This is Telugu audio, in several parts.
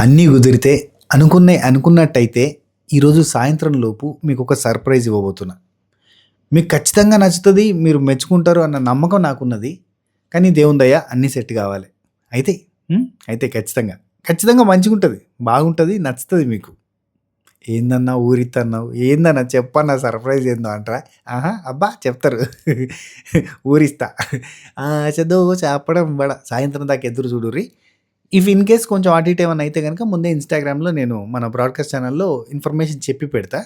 అన్నీ కుదిరితే అనుకున్నట్టయితే ఈరోజు సాయంత్రం లోపు మీకు ఒక సర్ప్రైజ్ ఇవ్వబోతున్నా. మీకు ఖచ్చితంగా నచ్చుతది. మీరు మెచ్చుకుంటారు అన్న నమ్మకం నాకున్నది. కానీ దేవుని దయ అన్నీ సెట్ కావాలి. అయితే అయితే ఖచ్చితంగా మంచిగుంటది. బాగుంటది. నచ్చుతది మీకు. ఏందన్నా ఊరిత్తన్నావు? ఏందన్నా చెప్పన్నా సర్ప్రైజ్ ఏందో అంటారా? ఆహా! అబ్బా! చెప్తారు. ఊరిస్తా. ఆశతో చెప్పడం బడ సాయంత్రం దాకా ఎదురు చూడుర్రి. ఇఫ్ ఇన్ కేస్ కొంచెం అటు ఇటు ఏమన్నా అయితే గనుక ముందే ఇన్‌స్టాగ్రామ్‌లో నేను మన బ్రాడ్‌కాస్ట్ ఛానెల్‌లో ఇన్ఫర్మేషన్ చెప్పి పెడతా.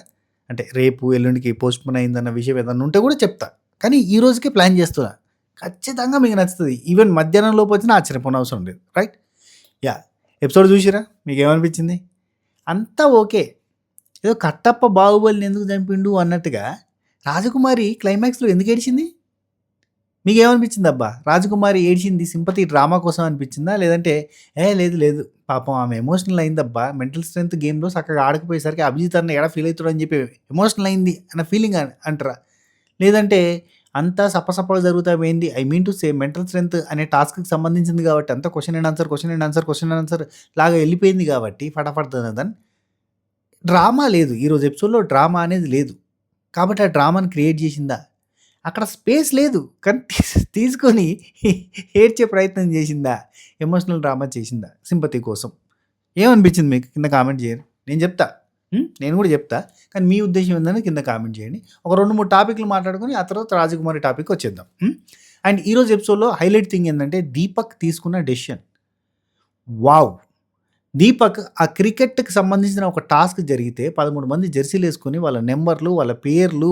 అంటే రేపు, ఎల్లుండికి పోస్ట్‌పోన్ అయిందన్న విషయం ఏదన్నా ఉంటే కూడా చెప్తా. కానీ ఈ రోజుకే ప్లాన్ చేస్తున్నా. ఖచ్చితంగా మీకు నచ్చుతది. ఈవెన్ మధ్యాహ్నం లోపు వచ్చినా ఆశ్చర్యపోనవసరం లేదు. రైట్? యాహ్! ఎపిసోడ్ చూసిర్రా? మీకేమనిపించింది? అంతా ఓకే. ఏదో కట్టప్ప బాహుబలిని ఎందుకు చంపిండు అన్నట్టుగా రాజకుమారి క్లైమాక్స్‌లో ఎందుకు ఏడిచింది? మీకేమనిపించిందబ్బా? రాజకుమారి ఏడిచింది సింపతి డ్రామా కోసం అనిపించిందా? లేదంటే లేదు పాపం ఆమె ఎమోషనల్ అయిందబ్బా! మెంటల్ స్ట్రెంత్ గేమ్‌లో చక్కగా ఆడకపోయేసరికి అభిజిత్ అన్న ఎడ ఫీల్ అయితాడో అని చెప్పి ఎమోషనల్ అయింది అన్న ఫీలింగ్ అంటారా? లేదంటే అంతా సపసపగా జరుగుతా పోయింది. I mean to say mental strength అనే టాస్క్‌కి సంబంధించింది కాబట్టి అంతా క్వెషన్ అండ్ ఆన్సర్ లాగా ఎళ్ళిపోయింది కాబట్టి ఫటాఫట్ దనదన్ డ్రామా లేదు. ఈరోజు ఎపిసోడ్‌లో డ్రామా అనేది లేదు. కాబట్టి ఆ డ్రామాని క్రియేట్ చేసిందా? అక్కడ స్పేస్ లేదు. కానీ తీసుకొని ఏడ్చే ప్రయత్నం చేసిందా? ఎమోషనల్ డ్రామా చేసిందా? సింపతి కోసం. ఏమనిపించింది మీకు? కింద కామెంట్ చేయండి. నేను చెప్తా. నేను కూడా చెప్తా. కానీ మీ ఉద్దేశ్యం ఏందని కింద కామెంట్ చేయండి. ఒక 2, 3 టాపిక్‌లు మాట్లాడుకొని ఆ తర్వాత రాజకుమారి టాపిక్ వచ్చేద్దాం. అండ్ ఈరోజు ఎపిసోడ్‌లో హైలైట్ థింగ్ ఏందంటే దీపక్ తీసుకున్న డెసిషన్. వావ్! దీపక్ ఆ క్రికెట్‌కి సంబంధించిన ఒక టాస్క్ జరిగితే 13 మంది జెర్సీలేసుకొని వాళ్ళ నంబర్‌లు, వాళ్ళ పేర్లు,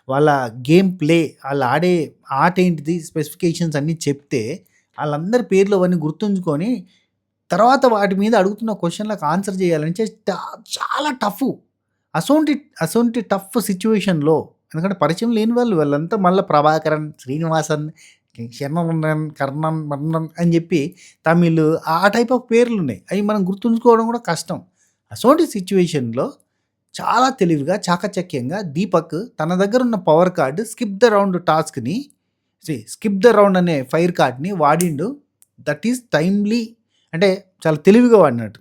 వాళ్ళ గేమ్ ప్లే, ఆళ్ళు ఆడే ఆట ఏంటిది స్పెసిఫికేషన్స్ అన్నీ చెప్తే, ఆళ్ళందరి పేర్లు అవన్నీ గుర్తుంచుకొని, తర్వాత వాటి మీద అడుగుతున్న క్వెషన్‌లకు ఆన్సర్ చేయాలంటే చాలా టఫు. అసొంటి టఫ్ సిట్యుయేషన్‌లో ఎందుకంటే పరిచయం లేని వాళ్ళు వీళ్ళంతా మళ్ళా ప్రభాకరన్, శ్రీనివాసన్, శరణన్, కర్ణన్, మర్ణన్ అని చెప్పి తమిళ్ ఆ టైప్ ఆఫ్ పేర్లున్నాయి. అయి మనం గుర్తుంచుకోవడం కూడా కష్టం. అసోంటి సిట్యుయేషన్‌లో చాలా తెలివిగా, చాకచక్యంగా దీపక్ తన దగ్గరున్న power card skip the round టాస్క్‌ని స్కిప్ ద రౌండ్ అనే ఫైర్ కార్డ్‌ని వాడిండు. దట్ ఈస్ టైమ్లీ అంటే చాలా తెలివిగా వాడినట్టు.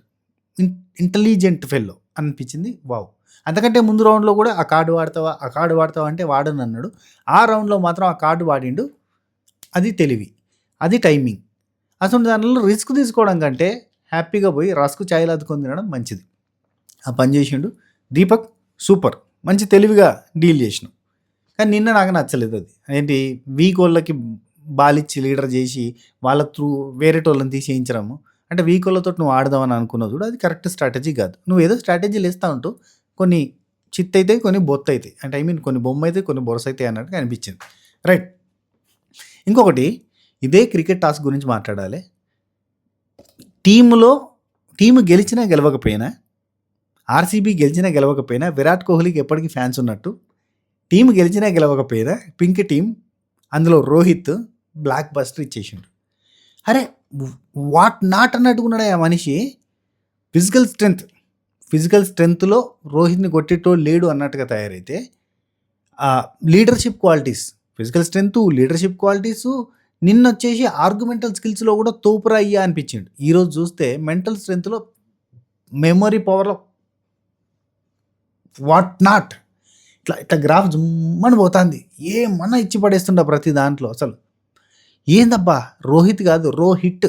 ఇంటెలిజెంట్ ఫెల్లో అనిపించింది. వావ్! అంతకంటే ముందు రౌండ్‌లో కూడా ఆ కార్డ్ వాడతావా అంటే వాడనన్నాడు. ఆ రౌండ్‌లో మాత్రం ఆ కార్డ్ వాడిండు. అది తెలివి. అది టైమింగ్. అసలు దానిలో రిస్క్ తీసుకోవడం కంటే హ్యాపీగా పోయి రస్క్ చాయ్‌లో అద్దుకొని తినడం మంచిది. ఆ పని చేసిండు. దీపక్ సూపర్. మంచి తెలివిగా డీల్ చేసినావు. కానీ నిన్న నాకు నచ్చలేదు అది. ఏంటి వీకోళ్ళకి బాలిచ్చి లీడర్ చేసి వాళ్ళ త్రూ వేరేటోళ్ళని తీసేయించడము. అంటే వీకోళ్ళతోటి నువ్వు ఆడదామని అనుకున్నావు చూడు అది కరెక్ట్ స్ట్రాటజీ కాదు. నువ్వేదో స్ట్రాటజీలు ఇస్తా ఉంటూ కొన్ని చిత్తయితాయి, కొన్ని బొత్తయితాయి. అంటే ఐ మీన్ కొన్ని బొమ్మయితాయి, కొన్ని బొరసయితాయి అన్నట్టుగా అనిపించింది. రైట్. ఇంకొకటి ఇదే క్రికెట్ టాస్క్ గురించి మాట్లాడాలి. టీము గెలిచినా గెలవకపోయినా, ఆర్‌సీబీ గెలిచినా గెలవకపోయినా విరాట్ కోహ్లీకి ఎప్పటికీ ఫ్యాన్స్ ఉన్నట్టు, టీము గెలిచినా గెలవకపోయినా పింక్ టీమ్ అందులో రోహిత్ బ్లాక్ బస్టర్ ఇచ్చేసిండు. అరే వాట్ నాట్ అన్నట్టుకున్నాడు ఆ మనిషి. ఫిజికల్ స్ట్రెంగ్త్‌లో రోహిత్‌ని కొట్టేటోడు లేడు అన్నట్టుగా తయారైతే leadership qualities, physical strength, leadership qualities నిన్నొచ్చేసి ఆర్గ్యుమెంటల్ స్కిల్స్‌లో కూడా తోపురా అయ్యా అనిపించిండు. ఈరోజు చూస్తే మెంటల్ స్ట్రెంగ్త్‌లో, మెమరీ పవర్‌లో వాట్ నాట్ ఇట్లా గ్రాఫ్ జుమ్మని పోతాంది. ఏమన్నా ఇచ్చి పడేస్తుండా ప్రతి దాంట్లో అసలు. ఏందబ్బా రోహిత్ కాదు రోహిట్.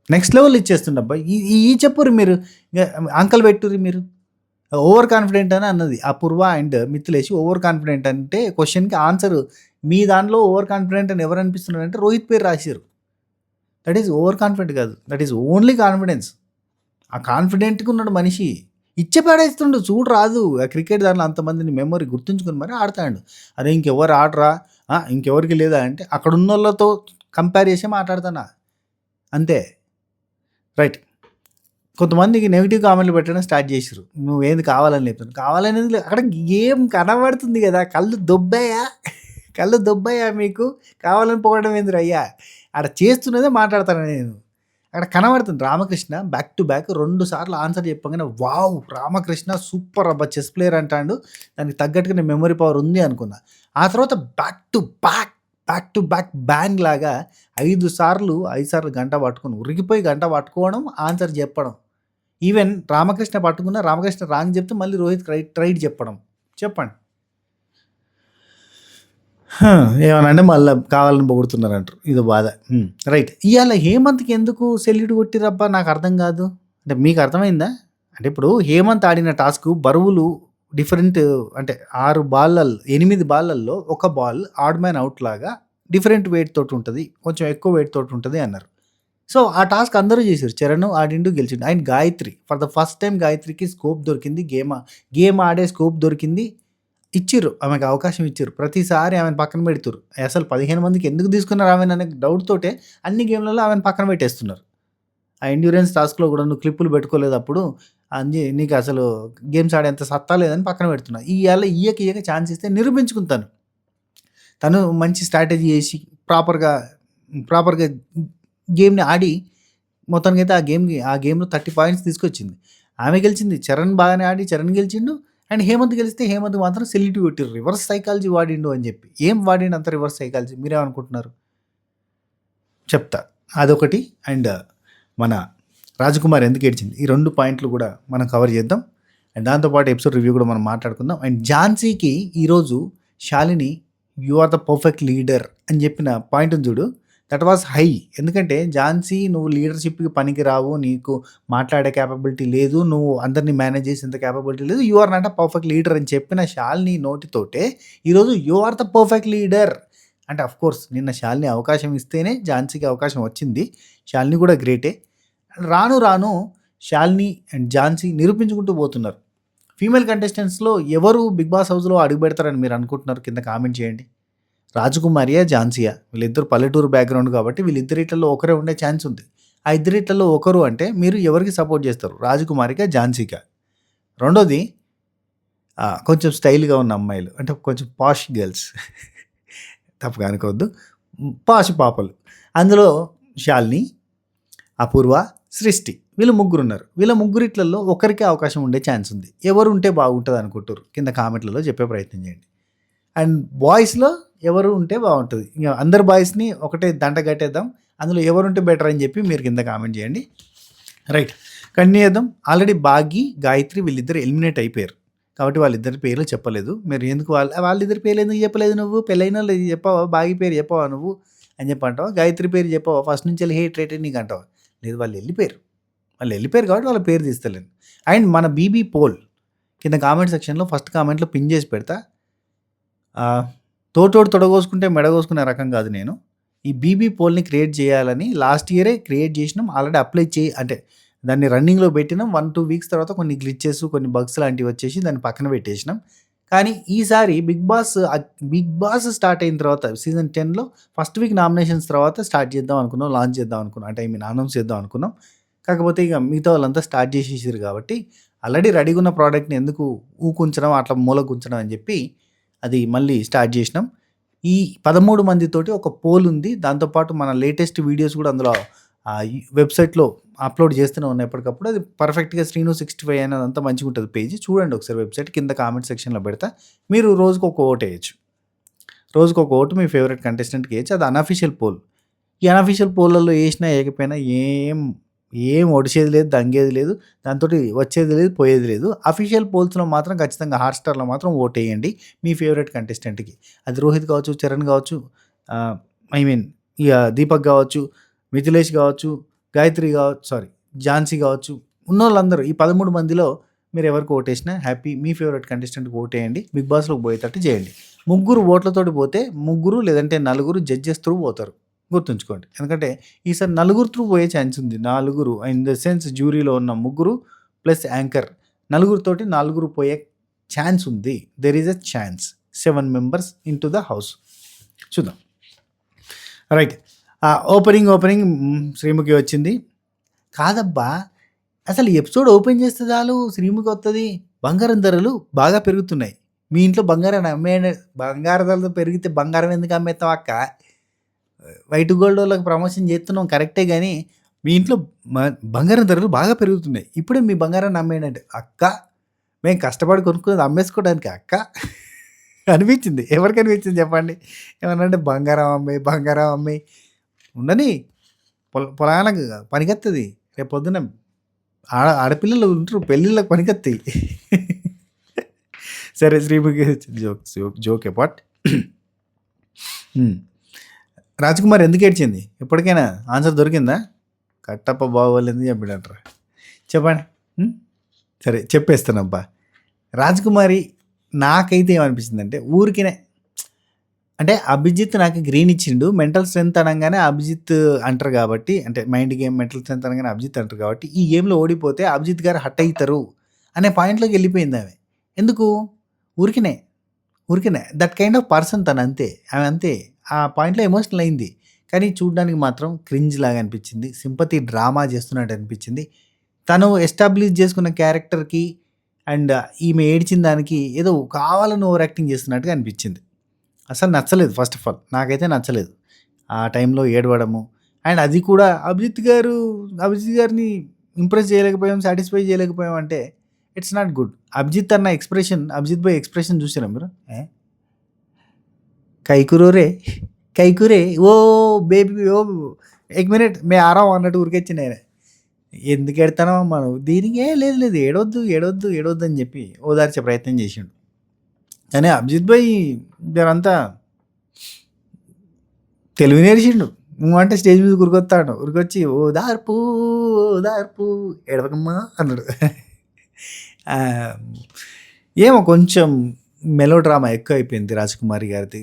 Next level ఇచ్చేస్తుండబ్బా. ఈ చెప్పుర్రి మీరు అంకల్ పెట్టుర్రి మీరు. ఓవర్ కాన్ఫిడెంట్ అని అన్నది అపూర్వ అండ్ మిథిలేష్. ఓవర్ కాన్ఫిడెంట్ అంటే క్వశ్చన్‌కి ఆన్సర్ మీ దాంట్లో ఓవర్ కాన్ఫిడెంట్ అని ఎవరు అనిపిస్తున్నారంటే రోహిత్ పేరు రాసిర్రు. దట్ ఈస్ ఓవర్ కాన్ఫిడెంట్ కాదు. That is only confidence. ఆ కాన్ఫిడెంట్‌గా ఉన్నాడు మనిషి. ఇచ్చి పడేస్తుండు చూడు రాదు. ఆ క్రికెట్ దాంట్లో అంతమందిని మెమరీ గుర్తుంచుకొని మరి ఆడతాండు. అరే ఇంకెవరు ఆడరా? ఇంకెవరికి లేదా అంటే అక్కడ ఉన్నోళ్ళతో కంపేర్ చేసి మాట్లాడుతున్నా. అంతే. రైట్. కొంతమందికి నెగెటివ్ కామెంట్లు పెట్టడం స్టార్ట్ చేసిర్రు. నువ్వేంది కావాలని లేపుతున్నావు. కావాలనేది అక్కడ గేమ్ కనబడుతుంది కదా! కళ్ళు దొబ్బాయా మీకు? కావాలని పొగడడం ఏందిరయ్యా? ఆడ చేస్తున్నదే మాట్లాడతాను నేను. అక్కడ కనబడుతుంది రామకృష్ణ బ్యాక్ టు బ్యాక్ 2 సార్లు ఆన్సర్ చెప్పగానే వావ్! రామకృష్ణ సూపర్ అబ్బా! చెస్ ప్లేయర్ అంటాండు. దానికి తగ్గట్టుగానే మెమరీ పవర్ ఉంది అనుకున్నా. ఆ తర్వాత back to back to back bang లాగా 5 సార్లు గంట పట్టుకొని ఉరికిపోయి గంట పట్టుకోవడం, ఆన్సర్ చెప్పడం. ఈవెన్ రామకృష్ణ పట్టుకున్న రామకృష్ణ రాంగ్ చెప్తే మళ్ళీ రోహిత్ రైట్ చెప్పడం. చెప్పండి. ఏమనంటే మళ్ళీ కావాలని పొగుడుతున్నారంటారు. ఇదో బాధ. రైట్. ఇవాళ హేమంత్కి ఎందుకు సెల్యూట్ కొట్టిరబ్బా నాకు అర్థం కాదు. అంటే మీకు అర్థమైందా? అంటే ఇప్పుడు హేమంత్ ఆడిన టాస్క్ బరువులు డిఫరెంట్, అంటే 8 బాళ్ళల్లో ఒక బాల్ ఆడ్ మ్యాన్ అవుట్ లాగా డిఫరెంట్ వెయిట్ తోటి ఉంటుంది, కొంచెం ఎక్కువ వెయిట్ తోటి ఉంటుంది అన్నారు. సో ఆ టాస్క్ అందరూ చేశారు. చరణ్ ఆడిండు, గెలిచిండు. And Gayatri for the first time గాయత్రికి స్కోప్ దొరికింది, గేమ్ ఆడే స్కోప్ దొరికింది. ఇచ్చిర్రు, ఆమెకు అవకాశం ఇచ్చిర్రు. ప్రతిసారి ఆమెను పక్కన పెడుతురు. అసలు 15 మందికి ఎందుకు తీసుకున్నారు ఆమెను అనే డౌట్ తోటే అన్ని గేమ్లలో ఆమెను పక్కన పెట్టేస్తున్నారు. ఆ ఎండ్యూరెన్స్ టాస్క్లో కూడా నువ్వు క్లిప్పులు పెట్టుకోలేదు, అప్పుడు నీకు అసలు గేమ్స్ ఆడేంత సత్తా లేదని పక్కన పెడుతున్నా. ఇవాళ ఇయ్యక ఛాన్స్ ఇస్తే నిరూపించుకుంటాను. తను మంచి స్ట్రాటజీ చేసి ప్రాపర్గా గేమ్ని ఆడి మొత్తానికైతే ఆ గేమ్లో 30 పాయింట్స్ తీసుకొచ్చింది. ఆమె గెలిచింది. చరణ్ బాగానే ఆడి చరణ్ గెలిచిండు. అండ్ హేమంత్ గెలిస్తే హేమంత్ మాత్రం సెల్యూట్ కొట్టిర్రు, రివర్స్ సైకాలజీ వాడిండు అని చెప్పి. ఏం వాడిండు అంత రివర్స్ సైకాలజీ? మీరేమనుకుంటున్నారు చెప్తా. అదొకటి. అండ్ మన రాజకుమార్ ఎందుకు ఏడ్చింది, ఈ 2 పాయింట్లు కూడా మనం కవర్ చేద్దాం. అండ్ దాంతోపాటు ఎపిసోడ్ రివ్యూ కూడా మనం మాట్లాడుకుందాం. అండ్ ఝాన్సీకి ఈరోజు Shalini you are the perfect leader అని చెప్పిన పాయింట్ చూడు, దట్ వాజ్ హై. ఎందుకంటే ఝాన్సీ నువ్వు లీడర్షిప్కి పనికి రావు, నీకు మాట్లాడే క్యాపబిలిటీ లేదు, నువ్వు అందరినీ మేనేజ్ చేసేంత క్యాపబిలిటీ లేదు, you are not a perfect leader అని చెప్పిన శాలిని నోటితోటే ఈరోజు you are the perfect leader అంటే, అఫ్ కోర్స్ నిన్న శాలిని అవకాశం ఇస్తేనే ఝాన్సీకి అవకాశం వచ్చింది. శాలిని కూడా గ్రేటే. రాను శాలిని అండ్ ఝాన్సీ నిరూపించుకుంటూ పోతున్నారు. ఫీమేల్ కంటెస్టెంట్స్లో ఎవరు బిగ్ బాస్ హౌస్లో అడుగు పెడతారని మీరు అనుకుంటున్నారు? కింద కామెంట్ చేయండి. రాజకుమారియా, ఝాన్సీయా? వీళ్ళిద్దరు పల్లెటూరు బ్యాక్గ్రౌండ్ కాబట్టి వీళ్ళిద్దరిట్లలో ఒకరే ఉండే ఛాన్స్ ఉంది. ఆ ఇద్దరిట్లలో ఒకరు అంటే మీరు ఎవరికి సపోర్ట్ చేస్తారు? రాజకుమారికా, ఝాన్సీకా? రెండోది కొంచెం స్టైల్గా ఉన్న అమ్మాయిలు, అంటే కొంచెం పాష్ గర్ల్స్, తప్పుగా అనుకోవద్దు, పాష్ పాపలు. అందులో శాలిని, అపూర్వ, సృష్టి, వీళ్ళు ముగ్గురు ఉన్నారు. వీళ్ళ ముగ్గురిట్లలో ఒకరికే అవకాశం ఉండే ఛాన్స్ ఉంది. ఎవరు ఉంటే బాగుంటుంది అనుకుంటారు? కింద కామెంట్లలో చెప్పే ప్రయత్నం చేయండి. అండ్ బాయ్స్లో ఎవరు ఉంటే బాగుంటుంది? ఇంకా అందరు బాయ్స్ని ఒకటే దంట కట్టేద్దాం, అందులో ఎవరుంటే బెటర్ అని చెప్పి మీరు కింద కామెంట్ చేయండి. రైట్, కంటిన్యూ చేద్దాం. ఆల్రెడీ బాగి, గాయత్రి వీళ్ళిద్దరు ఎలిమినేట్ అయిపోయారు కాబట్టి వాళ్ళిద్దరి పేర్లు చెప్పలేదు. మీరు ఎందుకు వాళ్ళిద్దరి పేర్లు ఎందుకు చెప్పలేదు? నువ్వు పెళ్ళైన వాళ్ళు చెప్పావా? బాగి పేరు చెప్పావా నువ్వు అని చెప్పి అంటావా? గాయత్రి పేరు చెప్పావా? ఫస్ట్ నుంచి వెళ్ళి హేట్ రేట్ నీకు అంటావా? లేదు, వాళ్ళు వెళ్ళిపోయారు కాబట్టి వాళ్ళ పేరు తీస్తలేను. అండ్ మన బీబీ పోల్ కింద కామెంట్ సెక్షన్లో ఫస్ట్ కామెంట్లో పిన్ చేసి పెడతా. తోటోడు తొడగోసుకుంటే మెడగోసుకునే రకం కాదు నేను. ఈ బీబీ పోల్ని క్రియేట్ చేయాలని లాస్ట్ ఇయరే క్రియేట్ చేసినాం. ఆల్రెడీ అప్లై అంటే దాన్ని రన్నింగ్లో పెట్టినాం. 1-2 వీక్స్ తర్వాత కొన్ని గ్లిచెస్, కొన్ని బగ్స్ లాంటివి వచ్చేసి దాన్ని పక్కన పెట్టేసినాం. కానీ ఈసారి బిగ్ బాస్ స్టార్ట్ అయిన తర్వాత సీజన్ 10లో ఫస్ట్ వీక్ నామినేషన్స్ తర్వాత స్టార్ట్ చేద్దాం అనుకున్నాం, లాంచ్ చేద్దాం అనుకున్నాం, అంటే అనౌన్స్ చేద్దాం అనుకున్నాం. కాకపోతే ఇక మిగతా వాళ్ళంతా స్టార్ట్ చేసేసారు కాబట్టి ఆల్రెడీ రెడీగా ఉన్న ప్రోడక్ట్ని ఎందుకు ఊకుంచడం, అట్లా మూలకుంచడం అని చెప్పి అది మళ్ళీ స్టార్ట్ చేసినాం. ఈ 13 మందితోటి ఒక పోల్ ఉంది. దాంతోపాటు మన లేటెస్ట్ వీడియోస్ కూడా అందులో వెబ్సైట్లో అప్లోడ్ చేస్తూనే ఉన్నాయి ఎప్పటికప్పుడు. అది పర్ఫెక్ట్గా Sreenu65 అనేదంతా మంచిగా ఉంటుంది పేజీ. చూడండి ఒకసారి, వెబ్సైట్ కింద కామెంట్ సెక్షన్లో పెడతా. మీరు రోజుకు ఒక ఓటు వేయచ్చు. రోజుకు ఒక ఓటు మీ ఫేవరెట్ కంటెస్టెంట్కి వేయచ్చు. అది అనఫీషియల్ పోల్. ఈ అనఫీషియల్ పోల్లలో వేసినా వేయకపోయినా ఏం ఒడిచేది లేదు, దంగేది లేదు, దాంతో వచ్చేది లేదు, పోయేది లేదు. అఫీషియల్ పోల్స్లో మాత్రం ఖచ్చితంగా హాట్‌స్టార్‌లో మాత్రం ఓట్ వేయండి మీ ఫేవరెట్ కంటెస్టెంట్‌కి. అది రోహిత్ కావచ్చు, చరణ్ కావచ్చు, ఇక దీపక్ కావచ్చు, మిథిలేష్ కావచ్చు, గాయత్రి కావచ్చు, ఝాన్సీ కావచ్చు, ఉన్నోళ్ళందరూ ఈ 13 మందిలో మీరు ఎవరికి ఓటేసినా హ్యాపీ. మీ ఫేవరెట్ కంటెస్టెంట్‌కి ఓటేయండి. బిగ్ బాస్‌లోకి పోయేటట్టు చేయండి. 3 ఓట్లతోటి పోతే 3 లేదంటే 4 జడ్జెస్ త్రూ పోతారు. గుర్తుంచుకోండి. ఎందుకంటే ఈసారి 4 త్రూ పోయే ఛాన్స్ ఉంది. 4 ఇన్ ద సెన్స్ జ్యూరీలో ఉన్న 3 ప్లస్ యాంకర్ 4 పోయే ఛాన్స్ ఉంది. There is a chance. 7 members into the house. చూద్దాం. రైట్, ఓపెనింగ్ శ్రీముఖి వచ్చింది. కాదబ్బా, అసలు ఎపిసోడ్ ఓపెన్ చేస్తే చాలు శ్రీముఖి వస్తుంది. బంగారం ధరలు బాగా పెరుగుతున్నాయి. మీ ఇంట్లో బంగారం బంగారం ధరలు పెరిగితే బంగారం ఎందుకు అమ్మేస్తాం అక్క? వైట్ గోల్డ్ వాళ్ళకి ప్రమోషన్ చేస్తున్నాం కరెక్టే, కానీ మీ ఇంట్లో బంగారం ధరలు బాగా పెరుగుతున్నాయి, ఇప్పుడే మీ బంగారాన్ని అమ్మేయండి. అక్క, మేము కష్టపడి కొనుక్కున్నది అమ్మేసుకోవడానికి అక్క. అనిపించింది. ఎవరికి అనిపించింది చెప్పండి? ఏమన్నా అంటే బంగారం అమ్మాయి ఉండని పొలాలకు పనికొత్తది. రేపొద్దున ఆడపిల్లలు ఉంటారు పెళ్ళిళ్ళకి పనికొత్తాయి. సరే శ్రీముఖి జోక్ అపార్ట్. రాజ్కుమార్ ఎందుకు ఏడ్చింది? ఎప్పటికైనా ఆన్సర్ దొరికిందా? కట్టప్ప బాగోలేదు చెప్పాడంటారా? చెప్పండి. సరే చెప్పేస్తానబ్బా. రాజకుమారి నాకైతే ఏమనిపించిందంటే ఊరికినే అంటే అభిజిత్ నాకు గ్రీన్ ఇచ్చిండు. మెంటల్ స్ట్రెంత్ అనగానే అభిజిత్ అంటారు కాబట్టి, అంటే మైండ్ గేమ్ మెంటల్ స్ట్రెంత్ అనగానే అభిజిత్ అంటారు కాబట్టి, ఈ గేమ్లో ఓడిపోతే అభిజిత్ గారు హట్ అవుతారు అనే పాయింట్లోకి వెళ్ళిపోయింది ఆమె. ఎందుకు? ఊరికినే దట్ కైండ్ ఆఫ్ పర్సన్ తను అంతే. ఆమె అంతే. ఆ పాయింట్‌లో ఎమోషనల్ అయింది. కానీ చూడ్డానికి మాత్రం క్రింజ్ లాగా అనిపించింది. సింపతి డ్రామా చేస్తున్నట్టు అనిపించింది. తను ఎస్టాబ్లిష్ చేసుకున్న క్యారెక్టర్‌కి అండ్ ఈమె ఏడ్చిన దానికి ఏదో కావాలని ఓవర్ యాక్టింగ్ చేస్తున్నట్టుగా అనిపించింది. అసలు నచ్చలేదు. ఫస్ట్ ఆఫ్ ఆల్ నాకైతే నచ్చలేదు. ఆ టైంలో ఏడవడము అండ్ అది కూడా అభిజిత్ గారిని ఇంప్రెస్ చేయలేకపోయాం, సాటిస్ఫై చేయలేకపోయాం అంటే ఇట్స్ నాట్ గుడ్. అభిజిత్ భాయ్ ఎక్స్ప్రెషన్ చూసారా మీరు? కైకురో రే కైకురే ఓ బేబీ ఓ ఎక్ మినిట్ మే ఆరాం అన్నట్టు ఊరికొచ్చింది ఆయన. ఎందుకు ఎడతానో మనం దీనికి లేదు ఏడవద్దు అని చెప్పి ఓదార్చే ప్రయత్నం చేసిండు. కానీ అభిజిత్ భాయ్ జరంతా తెలివి నేర్చిండు. అంటే స్టేజ్ మీద ఉరికొచ్చి ఓదార్పు ఏడవకమ్మా అన్నాడు. ఏమో కొంచెం మెలో డ్రామా ఎక్కువ అయిపోయింది రాజకుమారి గారిది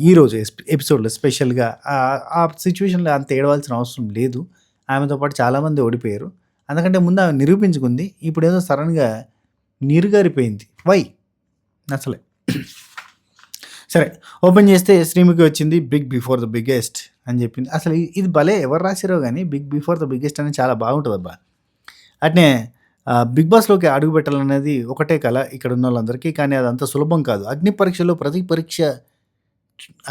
ఈరోజు ఎపిసోడ్లో స్పెషల్గా. ఆ సిచ్యువేషన్లో అంత ఏడవాల్సిన అవసరం లేదు. ఆమెతో పాటు చాలామంది ఓడిపోయారు. అందుకంటే ముందు ఆమె నిరూపించుకుంది. ఇప్పుడు ఏదో సడన్గా నీరుగారిపోయింది. వై నచ్చలే. సరే ఓపెన్ చేస్తే శ్రీముఖి వచ్చింది. బిగ్ బిఫోర్ ద బిగ్గెస్ట్ అని చెప్పింది. అసలు ఇది భలే ఎవరు రాశారో కానీ బిగ్ బిఫోర్ ద బిగ్గెస్ట్ అనేది చాలా బాగుంటుంది అబ్బా. అట్నే బిగ్ బాస్లోకి అడుగు పెట్టాలనేది ఒకటే కళ ఇక్కడ ఉన్న వాళ్ళందరికీ. కానీ అదంత సులభం కాదు. అగ్ని పరీక్షలో ప్రతి పరీక్ష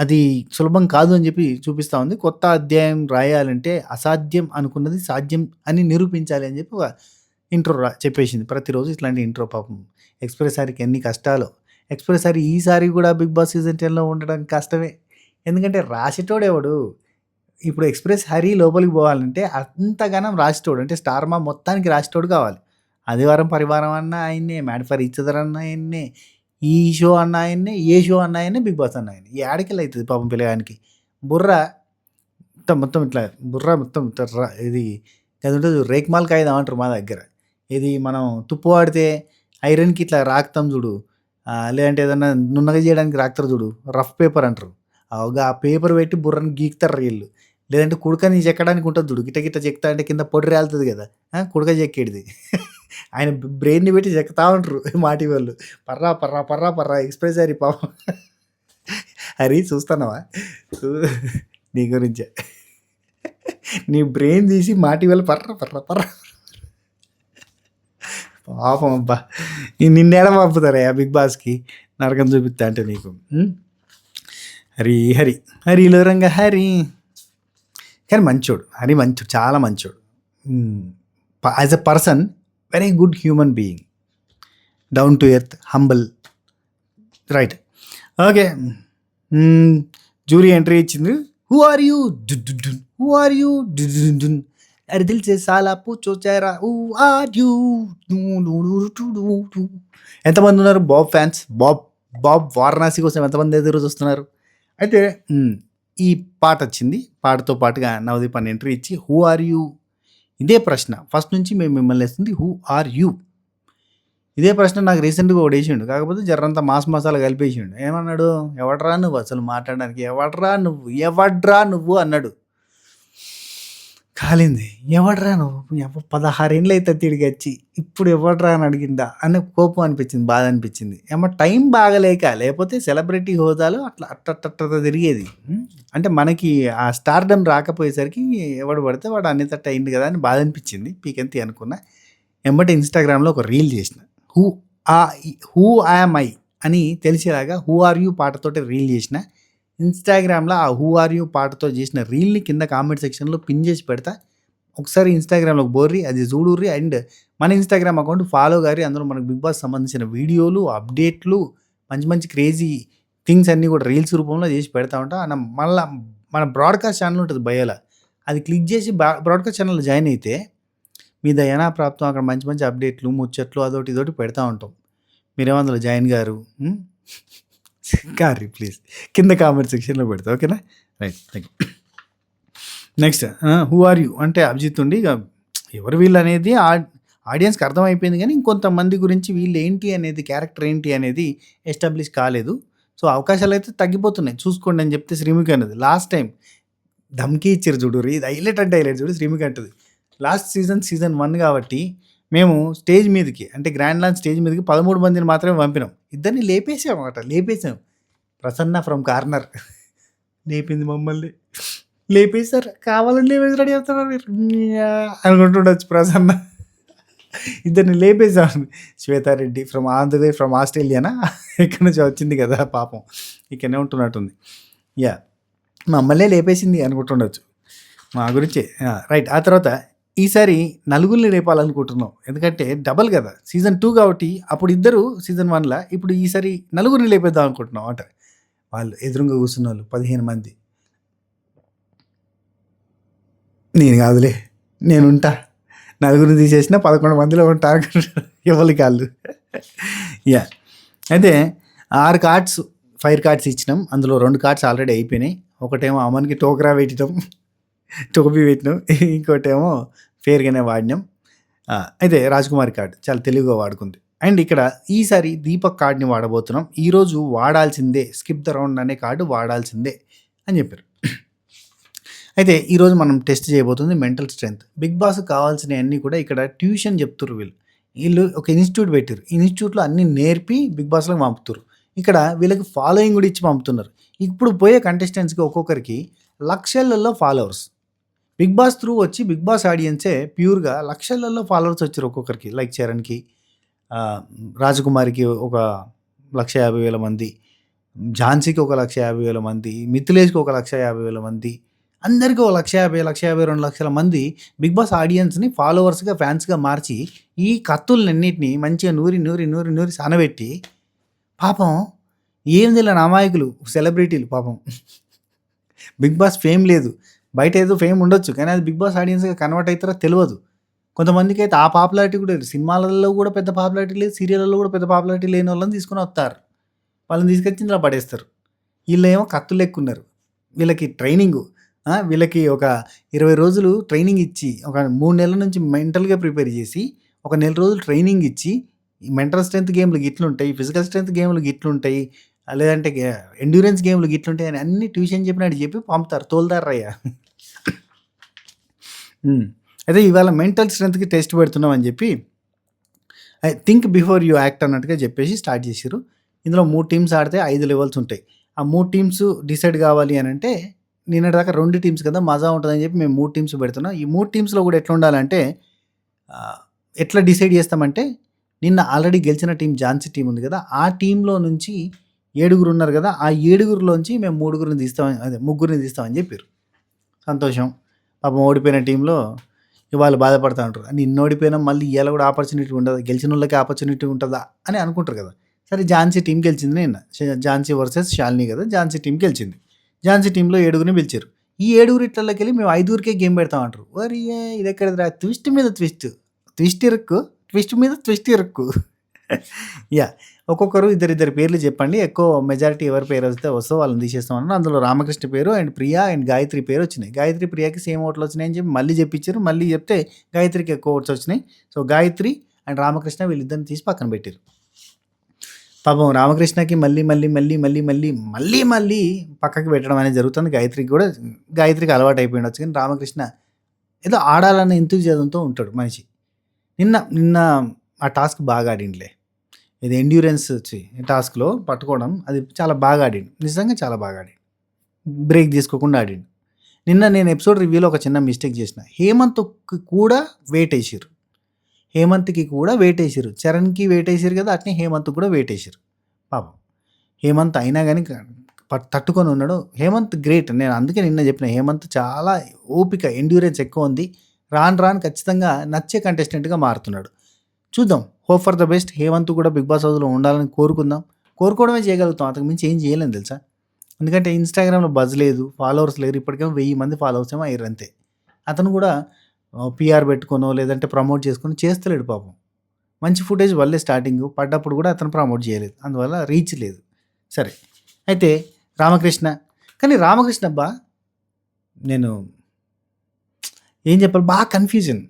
అది సులభం కాదు అని చెప్పి చూపిస్తూ ఉంది. కొత్త అధ్యాయం రాయాలంటే అసాధ్యం అనుకున్నది సాధ్యం అని నిరూపించాలి అని చెప్పి ఇంట్రో చెప్పేసింది. ప్రతిరోజు ఇట్లాంటి ఇంట్రో పాపం ఎక్స్ప్రెస్ సారికి ఎన్ని కష్టాలు. ఎక్స్ప్రెస్ సారి ఈసారి కూడా బిగ్ బాస్ సీజన్ 10లో ఉండడం కష్టమే. ఎందుకంటే రాసేటోడు ఎవడు? ఇప్పుడు ఎక్స్ప్రెస్ హరి లోపలికి పోవాలంటే అంతగానం రాసేటోడు, అంటే స్టార్ మా మొత్తానికి రాసేటోడు కావాలి. ఆదివారం పరివారం అన్న ఆయన్నే, మ్యాడ్ ఫర్ ఈచ్ అదర్ అన్న ఆయన్నే, ఈ షో అన్న ఆయన్నే, ఏ షో అన్న ఆయన్నే, బిగ్ బాస్ అన్న ఆయన. ఈ ఆడికెళ్ళి అవుతుంది పాపం పిల్లగానికి. బుర్ర మొత్తం ఇట్లా బుర్ర మొత్తం ఇది అది ఉంటుంది రేక్మాల్ కాయిదాం అంటారు మా దగ్గర. ఇది మనం తుప్పు వాడితే ఐరన్కి ఇట్లా రాకుతాం చూడు, లేదంటే ఏదన్నా నున్నగా చేయడానికి రాకుతారు చూడు, రఫ్ పేపర్ అంటారు. ఆ పేపర్ పెట్టి బుర్రని గీకుతారు వీళ్ళు. లేదంటే కుడకని చెక్కడానికి ఉంటుంది చూడు, గిట్ట చెక్తా అంటే కింద పొడి రాలుతుంది కదా, కుడక చెక్కేటిది. ఆయన బ్రెయిన్ని పెట్టి చెక్తా ఉంటారు మాటి వాళ్ళు. పర్రా ఎక్స్ప్రెస్ హరి పాపం. హరి చూస్తున్నావా? నీ గురించే. నీ బ్రెయిన్ తీసి మాటి వాళ్ళు పర్రా పాపం అబ్బా. నిన్నేడ పంపుతారా బిగ్ బాస్కి నరకం చూపిస్తా అంటే నీకు. హరిలో రంగ హరి. కానీ మంచోడు, హరి మంచోడు, చాలా మంచోడు. As a person very good human being, down to earth, humble, right. Okay, jury entry ఇచ్చింది. హూ ఆర్ యూ అరే దిల్ సే సాలా పూచో చేరా హూ ఆర్ యూ. ఎంతమంది ఉన్నారు బాబ్ ఫ్యాన్స్? బాబ్ వారణాసి కోసం ఎంతమంది ఎదురు చూస్తున్నారు? అయితే ఈ పాట వచ్చింది. పాటతో పాటుగా నవదీప్ అని ఎంట్రీ ఇచ్చి హూ ఆర్ యూ, ఇదే ప్రశ్న ఫస్ట్ నుంచి మేము మిమ్మల్ని వేస్తుంది. హూ ఆర్ యూ, ఇదే ప్రశ్న నాకు రీసెంట్గా ఓడేసిండు. కాకపోతే జర్రంతా మసాలా కలిపేసిండు. ఏమన్నాడు? ఎవడ్రా నువ్వు అసలు మాట్లాడడానికి, ఎవడ్రా నువ్వు అన్నాడు. కాలింది. ఎవడ్రా నువ్వు, 16 ఏళ్ళు అయితే తిరిగి వచ్చి ఇప్పుడు ఎవడ్రా అని అడిగిందా అనే కోపం అనిపించింది, బాధ అనిపించింది. టైం బాగలేక, లేకపోతే సెలబ్రిటీ హోదాలో అట్లా తిరిగేది. అంటే మనకి ఆ స్టార్డమ్ రాకపోయేసరికి ఎవడు పడితే వాడు అనేటట్టు అయింది కదా అని బాధ అనిపించింది. పీకెంతి అనుకున్నా. ఇన్స్టాగ్రామ్లో ఒక రీల్ చేసిన, హూ ఐఎమ్ ఐ అని తెలిసేలాగా హూ ఆర్ యూ పాటతోటి రీల్ చేసిన. ఇన్స్టాగ్రామ్లో ఆ హూ ఆర్ యూ పాటతో చేసిన రీల్ని కింద కామెంట్ సెక్షన్లో పిన్ చేసి పెడతా. ఒకసారి ఇన్స్టాగ్రామ్లోకి బోర్రి, అది చూడుర్రి. అండ్ మన ఇన్స్టాగ్రామ్ అకౌంట్ ఫాలో గారి, అందులో మనకు బిగ్ బాస్ సంబంధించిన వీడియోలు, అప్డేట్లు, మంచి క్రేజీ థింగ్స్ అన్నీ కూడా రీల్స్ రూపంలో చేసి పెడతా ఉంటా. మళ్ళా మన బ్రాడ్‌కాస్ట్ ఛానెల్ ఉంటది బయోల. అది క్లిక్ చేసి బ్రాడ్‌కాస్ట్ ఛానెల్‌లో జాయిన్ అయితే మీ దయనా ప్రాప్తం అక్కడ మంచి మంచి అప్డేట్‌లు, ముచ్చట్లు అదోటి ఇదోటి పెడతా ఉంటాం. మీరేమో అందులో జాయిన్ గారు. Carey please. కింద కామెంట్ సెక్షన్‌లో పెడతా. ఓకేనా? Right. Thank you. Next who are you అంటే అభిజిత్ ఉండి ఇక ఎవరు వీళ్ళనేది ఆడియన్స్‌కి అర్థమైపోయింది గానీ, ఇంకొంతమంది గురించి వీళ్ళేంటి అనేది, క్యారెక్టర్ ఏంటి అనేది ఎస్టాబ్లిష్ కాలేదు. సో, అవకాశాలైతే తగ్గిపోతున్నాయి. చూసుకోండి అని చెప్తే శ్రీముఖి అన్నది. లాస్ట్ టైమ్ ధమ్కీ ఇచ్చిర్రు చూడుర్రి. ఇది హైలైట్ అంటే హైలైట్ చూడు శ్రీముఖి అంటది. లాస్ట్ సీజన్ 1 కాబట్టి మేము స్టేజ్ మీదకి అంటే గ్రాండ్ లాంచ్ స్టేజ్ మీదకి 13 మందిని మాత్రమే పంపినాం. ఇద్దరిని లేపేసామన్నమాట. లేపేసాం. ప్రసన్న ఫ్రమ్ కార్నర్ లేపింది మమ్మల్ని. లేపేసారు. కావాలని లేపేసి రెడీ అవుతున్నారు మీరు అనుకుంటుండొచ్చు ప్రసన్న. ఇద్దరిని లేపేసాం. శ్వేతారెడ్డి ఫ్రమ్ ఆంధ్రప్రదేశ్ ఫ్రమ్ ఆస్ట్రేలియానా ఎక్కడి నుంచో వచ్చింది కదా పాపం. ఇక్కడనే ఉంటున్నట్టుంది. యాహ్! మమ్మల్నే లేపేసింది అనుకుంటుండొచ్చు. మా గురించే. రైట్. ఆ తర్వాత ఈసారి నలుగురిని లేపాలనుకుంటున్నాం. ఎందుకంటే డబల్ కదా! సీజన్ 2 కాబట్టి అప్పుడు ఇద్దరు సీజన్ 1లా ఇప్పుడు ఈసారి నలుగురిని లేపేద్దాం అనుకుంటున్నాం అంట. వాళ్ళు ఎదురుంగా కూర్చున్నోళ్ళు 15 మంది. నేను కాదులే. నేనుంటా. నలుగురిని తీసేసినా 11 మందిలో ఉంటా ఎవరికి ఆళ్ళు. యాహ్! అయితే 6 కార్డ్స్, ఫైర్ కార్డ్స్ ఇచ్చినాం. అందులో 2 కార్డ్స్ ఆల్రెడీ అయిపోయినాయి. ఒకటేమో అమన్‌కి టోకరా పెట్టినాం. టోపీ పెట్టినాం. ఇంకోటేమో ఫేర్‌గానే వాడినాం. అయితే రాజ్‌కుమార్ కార్డ్ చాలా తెలివిగా వాడుకుంది. అండ్ ఇక్కడ ఈసారి దీపక్ కార్డ్‌ని వాడబోతున్నాం. ఈరోజు వాడాల్సిందే. స్కిప్ ద రౌండ్ అనే కార్డ్ వాడాల్సిందే అని చెప్పారు. అయితే ఈరోజు మనం టెస్ట్ చేయబోతుంది మెంటల్ స్ట్రెంగ్త్. బిగ్ బాస్‌కి కావాల్సినయన్నీ కూడా ఇక్కడ ట్యూషన్ చెప్తుర్రు వీళ్ళు. వీళ్ళు ఒక ఇన్‌స్టిట్యూట్ పెట్టిర్రు. ఇన్‌స్టిట్యూట్‌లో అన్నీ నేర్పి బిగ్ బాస్‌లోకి పంపుతుర్రు. ఇక్కడ వీళ్ళకి ఫాలోయింగ్ కూడా ఇచ్చి పంపుతున్నారు. ఇప్పుడు పోయే కంటెస్టెంట్స్‌కి ఒక్కొక్కరికి లక్షలలో ఫాలోవర్స్. బిగ్ బాస్ త్రూ వచ్చి బిగ్ బాస్ ఆడియన్సే ప్యూర్‌గా లక్షలలో ఫాలోవర్స్ వచ్చారు ఒక్కొక్కరికి. లైక్ చరణ్‌కి, రాజకుమారికి ఒక 1,50,000 మంది, ఝాన్సీకి ఒక 1,50,000 మంది, మిథిలేష్‌కి ఒక 1,50,000 మంది, అందరికీ ఒక 1,50,000, 1,50,000, 2,00,000 మంది బిగ్ బాస్ ఆడియన్స్‌ని ఫాలోవర్స్‌గా, ఫ్యాన్స్‌గా మార్చి ఈ కత్తులన్నిటిని మంచిగా నూరి సానబెట్టి పాపం ఏం తెలియని అమాయకులు సెలబ్రిటీలు పాపం. బిగ్ బాస్ ఫేమ్ లేదు. బయట ఏదో ఫేమ్ ఉండొచ్చు. కానీ అది బిగ్ బాస్ ఆడియన్స్‌గా కన్వర్ట్ అయితారో తెలవదు. కొంతమందికైతే ఆ పాపులారిటీ కూడా లేదు. సినిమాలలో కూడా పెద్ద పాపులారిటీ లేదు. సీరియల్‌లలో కూడా పెద్ద పాపులారిటీ లేనోళ్ళని తీసుకొని వస్తారు. వాళ్ళని తీసుకొచ్చి ఇందులో పడేస్తారు. వీళ్ళేమో కత్తులు లెక్కున్నారు. వీళ్ళకి ట్రైనింగు. వీళ్ళకి ఒక 20 రోజులు ట్రైనింగ్ ఇచ్చి, ఒక 3 నెలల నుంచి మెంటల్‌గా ప్రిపేర్ చేసి, ఒక నెల రోజులు ట్రైనింగ్ ఇచ్చి, ఈ మెంటల్ స్ట్రెంత్ గేమ్‌లు గిట్లుంటాయి, ఫిజికల్ స్ట్రెంత్ గేమ్‌లు గిట్లుంటాయి, లేదంటే ఎండ్యూరెన్స్ గేమ్‌లు గిట్లుంటాయి అని అన్ని ట్యూషన్ చెప్పినట్టు చెప్పి పంపుతారు. తోలుతారయ్యా. అయితే ఇవాళ మెంటల్ స్ట్రెంత్‌కి టెస్ట్ పెడుతున్నాం అని చెప్పి థింక్ బిఫోర్ యూ యాక్ట్ అన్నట్టుగా చెప్పేసి స్టార్ట్ చేసిర్రు. ఇందులో 3 టీమ్స్ ఆడితే 5 లెవెల్స్ ఉంటాయి. ఆ 3 టీమ్స్ డిసైడ్ కావాలి అనంటే నిన్నటిదాకా 2 టీమ్స్ కదా! మజా ఉంటదని చెప్పి మేము 3 టీమ్స్ పెడుతున్నాం. ఈ 3 టీమ్స్‌లో కూడా ఎట్లా ఉండాలంటే ఎట్లా డిసైడ్ చేస్తామంటే నిన్న ఆల్రెడీ గెలిచిన టీమ్ ఝాన్సీ టీమ్ ఉంది కదా! ఆ టీమ్‌లో నుంచి 7 ఉన్నారు కదా! ఆ 7లోంచి మేము ముగ్గురిని తీస్తామని చెప్పిర్రు. సంతోషం. పాపం ఓడిపోయిన టీమ్‌లో వాళ్ళు బాధపడతా ఉంటారు. నిన్న ఓడిపోయినాం మళ్ళీ ఇయాల కూడా ఆపర్చునిటీ ఉండదా? గెలిచినోళ్ళకి ఆపర్చునిటీ ఉంటదా? అని అనుకుంటారు కదా! సరే ఝాన్సీ టీమ్ గెలిచింది నిన్న. ఝాన్సీ వర్సెస్ శాలిని కదా! ఝాన్సీ టీమ్ గెలిచింది. ఝాన్సీ టీమ్‌లో 7 పిలిచారు. ఈ 7 ఇట్లలోకెళ్ళి మేము 5 గేమ్ పెడతాం అంటారు. ఒరియే ఇదెక్కడిదిరా ట్విస్ట్ మీద ట్విస్ట్. ట్విస్ట్ ఇరుక్కు, ట్విస్ట్ మీద ట్విస్ట్ ఇరుక్కు. యాహ్! ఒక్కొక్కరు ఇద్దరిద్దరి పేర్లు చెప్పండి. ఎక్కువ మెజారిటీ ఎవరి పేరు వస్తే వాళ్ళని తీసేస్తామన్నారు. అందులో రామకృష్ణ పేరు అండ్ ప్రియా అండ్ గాయత్రి పేరు వచ్చినాయి. గాయత్రి, ప్రియాకి సేమ్ ఓట్లు వచ్చినాయని చెప్పి మళ్ళీ చెప్పించారు. మళ్ళీ చెప్తే గాయత్రికి ఎక్కువ ఓట్స్ వచ్చినాయి. సో, గాయత్రి అండ్ రామకృష్ణ వీళ్ళిద్దరిని తీసి పక్కన పెట్టారు. పాపం రామకృష్ణకి మళ్ళీ పక్కకి పెట్టడం అనేది జరుగుతుంది. గాయత్రికి అలవాటు అయిపోయి ఉండొచ్చు. కానీ రామకృష్ణ ఏదో ఆడాలన్న ఎంతూజియాజంతో ఉంటాడు మనిషి. నిన్న ఆ టాస్క్ బాగా ఆడిండులే. ఇది ఎండ్యూరెన్స్ టాస్క్‌లో పట్టుకోవడం అది చాలా బాగా ఆడిండు. నిజంగా చాలా బాగా ఆడిండు. బ్రేక్ తీసుకోకుండా ఆడిండు. నిన్న నేను ఎపిసోడ్ రివ్యూలో ఒక చిన్న మిస్టేక్ చేసిన. హేమంత్‌కి కూడా వెయిటేసిర్రు. చరణ్‌కి వెయిటేసిర్రు కదా! అట్నే హేమంత్‌కి కూడా వెయిటేసిర్రు. పాపం. హేమంత్ అయినా గాని తట్టుకొని ఉన్నాడు. హేమంత్ గ్రేట్. నేను అందుకే నిన్న చెప్పిన హేమంత్ చాలా ఓపిక, ఎండ్యూరెన్స్ ఎక్కువ ఉంది. రాను ఖచ్చితంగా నచ్చే కంటెస్టెంట్‌గా మారుతున్నాడు. చూద్దాం. Hope for the best. Hemant కూడా బిగ్ బాస్ హౌస్‌లో ఉండాలని కోరుకుందాం. కోరుకోవడమే చేయగలుగుతాం. అంతకు మించి ఏం చేయలేం తెలుసా? ఎందుకంటే ఇన్‌స్టాగ్రామ్‌లో బజ్ లేదు, ఫాలోవర్స్ లేరు. ఇప్పటికేమో 1000 మంది ఫాలోవర్స్ ఏమో అయ్యిర్రు అంతే. అతను కూడా పీఆర్ పెట్టుకోనో, లేదంటే ప్రమోట్ చేసుకొని చేస్తలేడు పాపం. మంచి ఫుటేజ్ వల్లే స్టార్టింగు. పడ్డప్పుడు కూడా అతను ప్రమోట్ చేయలేదు. అందువల్ల రీచ్ లేదు. సరే. అయితే రామకృష్ణ. కానీ రామకృష్ణ అబ్బా! నేను ఏం చెప్పాలి, బాగా కన్‌ఫ్యూజన్.